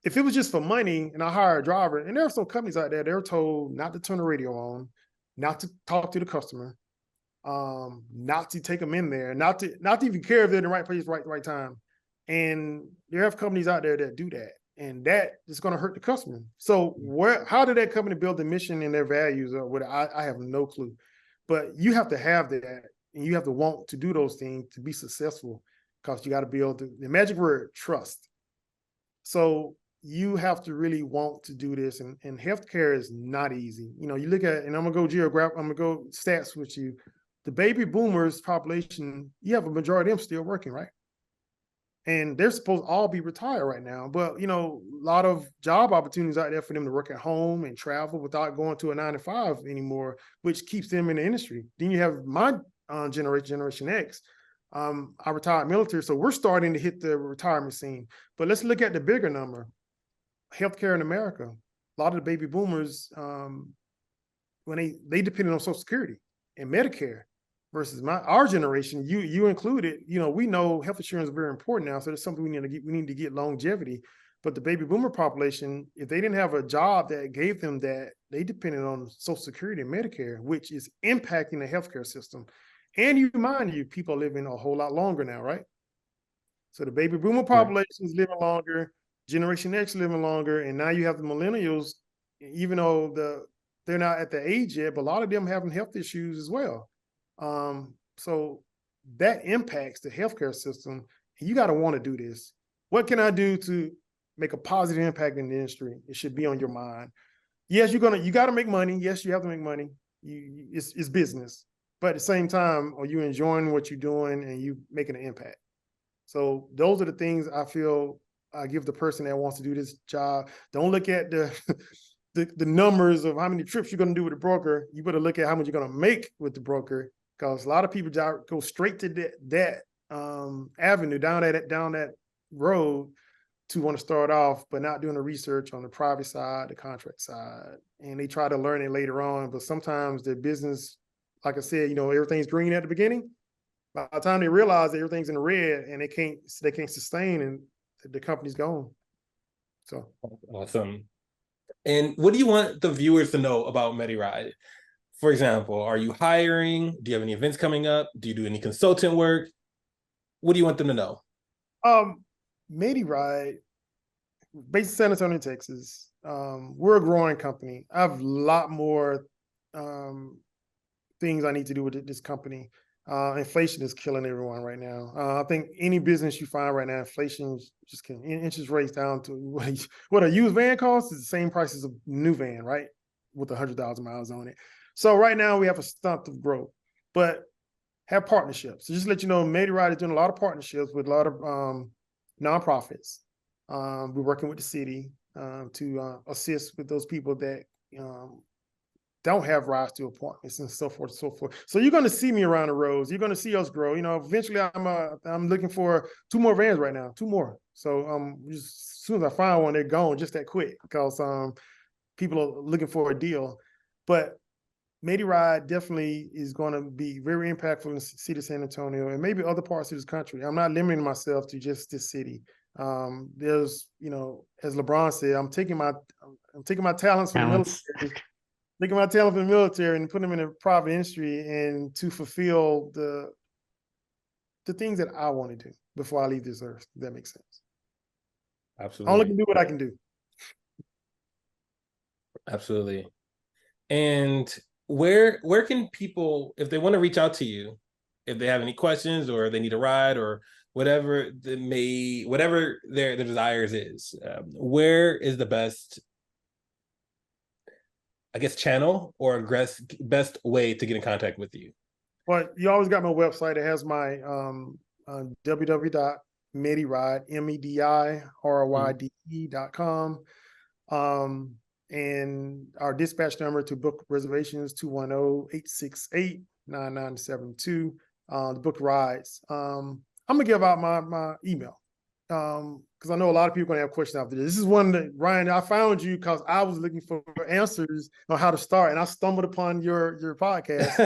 If it was just for money and I hire a driver, and there are some companies out there, they're told not to turn the radio on, not to talk to the customer, not to take them in there, not to even care if they're in the right place, right time. And there are companies out there that do that, and that is going to hurt the customer. So how did that company build the mission and their values? I have no clue, but you have to have that, and you have to want to do those things to be successful, because you got to build the magic word, trust. So you have to really want to do this, and healthcare is not easy. You look at, and I'm gonna go stats with you. The baby boomers population, you have a majority of them still working, right? And they're supposed to all be retired right now, but a lot of job opportunities out there for them to work at home and travel without going to a 9-to-5 anymore, which keeps them in the industry. Then you have my Generation X. I retired military, so we're starting to hit the retirement scene. But let's look at the bigger number. Healthcare in America, a lot of the baby boomers, when they depended on Social Security and Medicare, versus our generation, you included. We know health insurance is very important now, so that's something we need to get longevity. But the baby boomer population, if they didn't have a job that gave them that, they depended on Social Security and Medicare, which is impacting the healthcare system. And mind you, people are living a whole lot longer now, right? So the baby boomer population is living longer. Generation X living longer, and now you have the millennials, even though they're not at the age yet, but a lot of them having health issues as well. So that impacts the healthcare system, and you got to want to do this. What can I do to make a positive impact in the industry? It should be on your mind. Yes, you got to make money. Yes, you have to make money. It's business, but at the same time, are you enjoying what you're doing and you making an impact? So those are the things I feel I give the person that wants to do this job. Don't look at the numbers of how many trips you're going to do with the broker. You better look at how much you're going to make with the broker, because a lot of people go straight to that avenue, down that road, to want to start off, but not doing the research on the private side, the contract side, and they try to learn it later on. But sometimes their business, like I said, everything's green at the beginning. By the time they realize that everything's in the red and they can't sustain, and the company's gone. So awesome. And what do you want the viewers to know about Medi-Ryde? For example, are you hiring? Do you have any events coming up? Do you do any consultant work? What do you want them to know? Medi-Ryde, based in San Antonio, Texas. We're a growing company. I have a lot more things I need to do with this company. Inflation is killing everyone right now. I think any business you find right now, inflation is just killing. Interest rates down to what a used van costs is the same price as a new van, right? With 100,000 miles on it. So right now we have a stunt of growth, but have partnerships. So just to let you know, Medi-Ryde is doing a lot of partnerships with a lot of nonprofits. We're working with the city to assist with those people that don't have rides to appointments and so forth and so forth. So you're going to see me around the roads. You're going to see us grow. Eventually I'm looking for 2 more vans right now, 2 more. So just as soon as I find one, they're gone just that quick, because people are looking for a deal. But Medi-Ryde definitely is going to be very impactful in the city of San Antonio and maybe other parts of this country. I'm not limiting myself to just this city. There's, as LeBron said, I'm taking my talents from the military. Taking my talent from the military and putting them in a private industry, and to fulfill the things that I want to do before I leave this earth. If that makes sense. Absolutely. I only can do what I can do. Absolutely. And where can people, if they want to reach out to you, if they have any questions or they need a ride or whatever their desires is, where is the best, I guess, channel or best way to get in contact with you? Well, you always got my website. It has my www Medi-Ryde, MEDIRYDE.com. And our dispatch number to book reservations, 210-868-9972. To book rides. I'm gonna give out my email. Because I know a lot of people are gonna have questions after this. This is one that, Ryan, I found you because I was looking for answers on how to start, and I stumbled upon your podcast.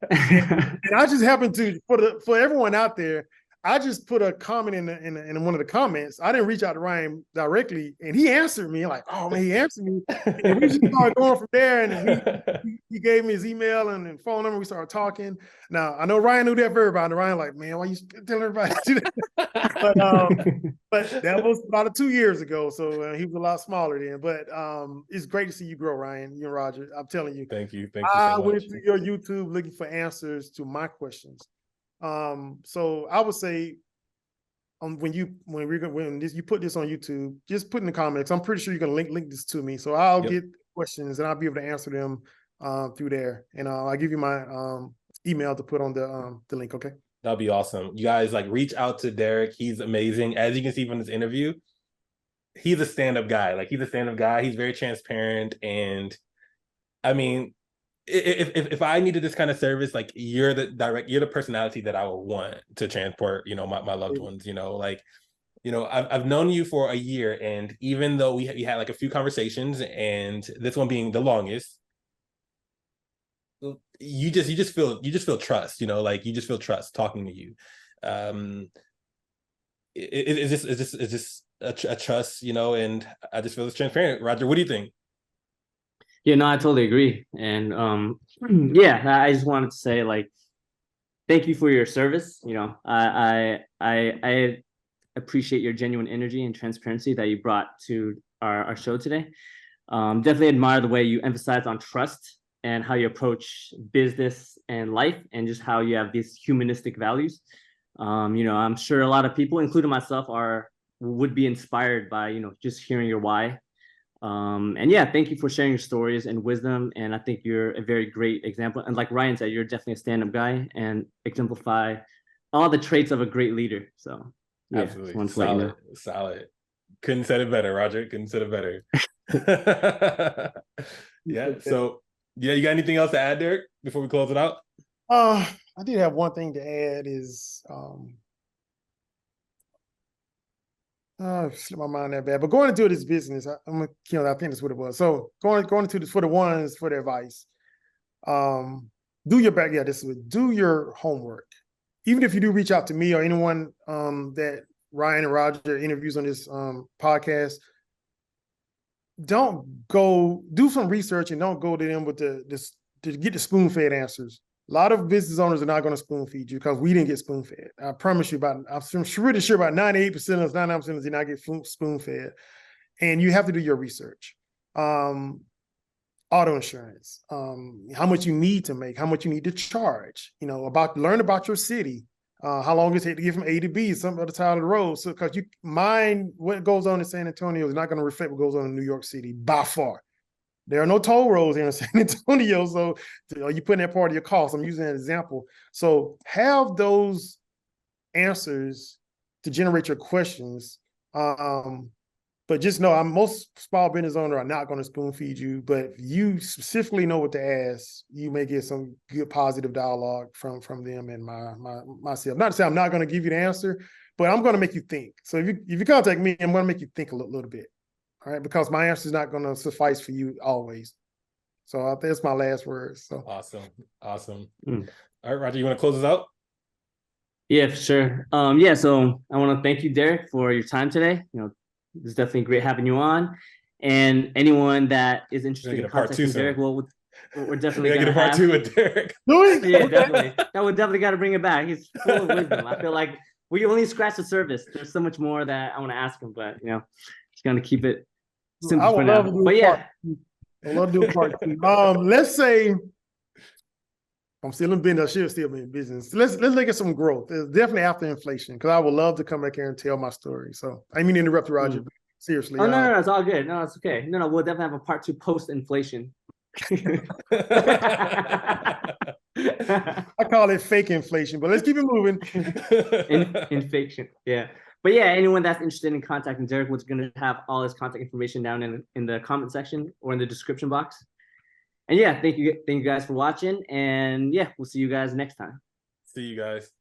and I just happened to, for everyone out there, I just put a comment in one of the comments. I didn't reach out to Ryan directly, and he answered me like, "Oh man, he answered me." And we just started going from there. And he gave me his email and phone number. We started talking. Now I know Ryan knew that for everybody. Ryan like, "Man, why you telling everybody?" But that was about 2 years ago, so he was a lot smaller then. But it's great to see you grow, Ryan. You and Roger. I'm telling you. Thank you. Thank you I so much. went through your YouTube looking for answers to my questions. So I would say, when you put this on YouTube, just put in the comments. I'm pretty sure you're gonna link this to me, so I'll get questions and I'll be able to answer them through there. And I'll give you my email to put on the link. Okay, that'll be awesome. You guys reach out to Derek. He's amazing. As you can see from this interview, he's a stand-up guy. He's a stand-up guy. He's very transparent, and I mean, if I needed this kind of service, you're the personality that I would want to transport, my loved ones, I've known you for a year, and even though we had a few conversations, and this one being the longest, you just feel trust, you just feel trust talking to you. It's just a trust, and I just feel it's transparent. Roger, what do you think? Yeah, no, I totally agree. And yeah, I just wanted to say thank you for your service. I appreciate your genuine energy and transparency that you brought to our show today. Definitely admire the way you emphasize on trust and how you approach business and life, and just how you have these humanistic values. I'm sure a lot of people, including myself, would be inspired by just hearing your why. And yeah, thank you for sharing your stories and wisdom. And I think you're a very great example. And like Ryan said, you're definitely a stand-up guy and exemplify all the traits of a great leader. So yeah, absolutely. Solid. Couldn't have said it better, Roger. Couldn't have said it better. Yeah. So yeah, you got anything else to add, Derek, before we close it out? I did have one thing to add is slipped my mind that bad. But going into this business, I think that's what it was. So going into this for the advice. Do your back. Yeah, do your homework. Even if you do reach out to me or anyone that Ryan and Roger interviews on this podcast, don't go do some research and don't go to them with to get the spoon-fed answers. A lot of business owners are not going to spoon feed you because we didn't get spoon fed. I promise you I'm pretty sure about 98% of us, 99% of us did not get spoon fed. And you have to do your research. Auto insurance, how much you need to make, how much you need to charge, learn about your city, how long it takes to get from A to B, some other side of the road. So, because what goes on in San Antonio is not going to reflect what goes on in New York City by far. There are no toll roads here in San Antonio, so you put in that part of your cost. I'm using an example. So have those answers to generate your questions. But just know, most small business owners are not going to spoon feed you. But if you specifically know what to ask, you may get some good positive dialogue from them and myself. Not to say I'm not going to give you the answer, but I'm going to make you think. So if you contact me, I'm going to make you think a little bit. All right, because my answer is not going to suffice for you always. So I think that's my last word. So awesome. All right, Roger, you want to close us out? Yeah, for sure. Yeah, so I want to thank you, Derek, for your time today. It's definitely great having you on. And anyone that is interested in contacting Derek, we're definitely going to get a part 2 with Derek. Yeah, definitely. We definitely got to bring it back. He's full of wisdom. I feel like we only scratched the surface. There's so much more that I want to ask him, but just going to keep it simple for now. But yeah, I love to do a part 2. Let's say I'm still in business. I should still be in business. Let's look at some growth. It's definitely after inflation, because I would love to come back here and tell my story. So I didn't mean to interrupt you, Roger. Seriously. Oh no, it's all good. No, it's okay. No, we'll definitely have a part 2 post inflation. I call it fake inflation, but let's keep it moving. Inflation. Yeah. But yeah, anyone that's interested in contacting Derek, we're going to have all his contact information down in the comment section or in the description box. And yeah, thank you guys for watching. And yeah, we'll see you guys next time. See you guys.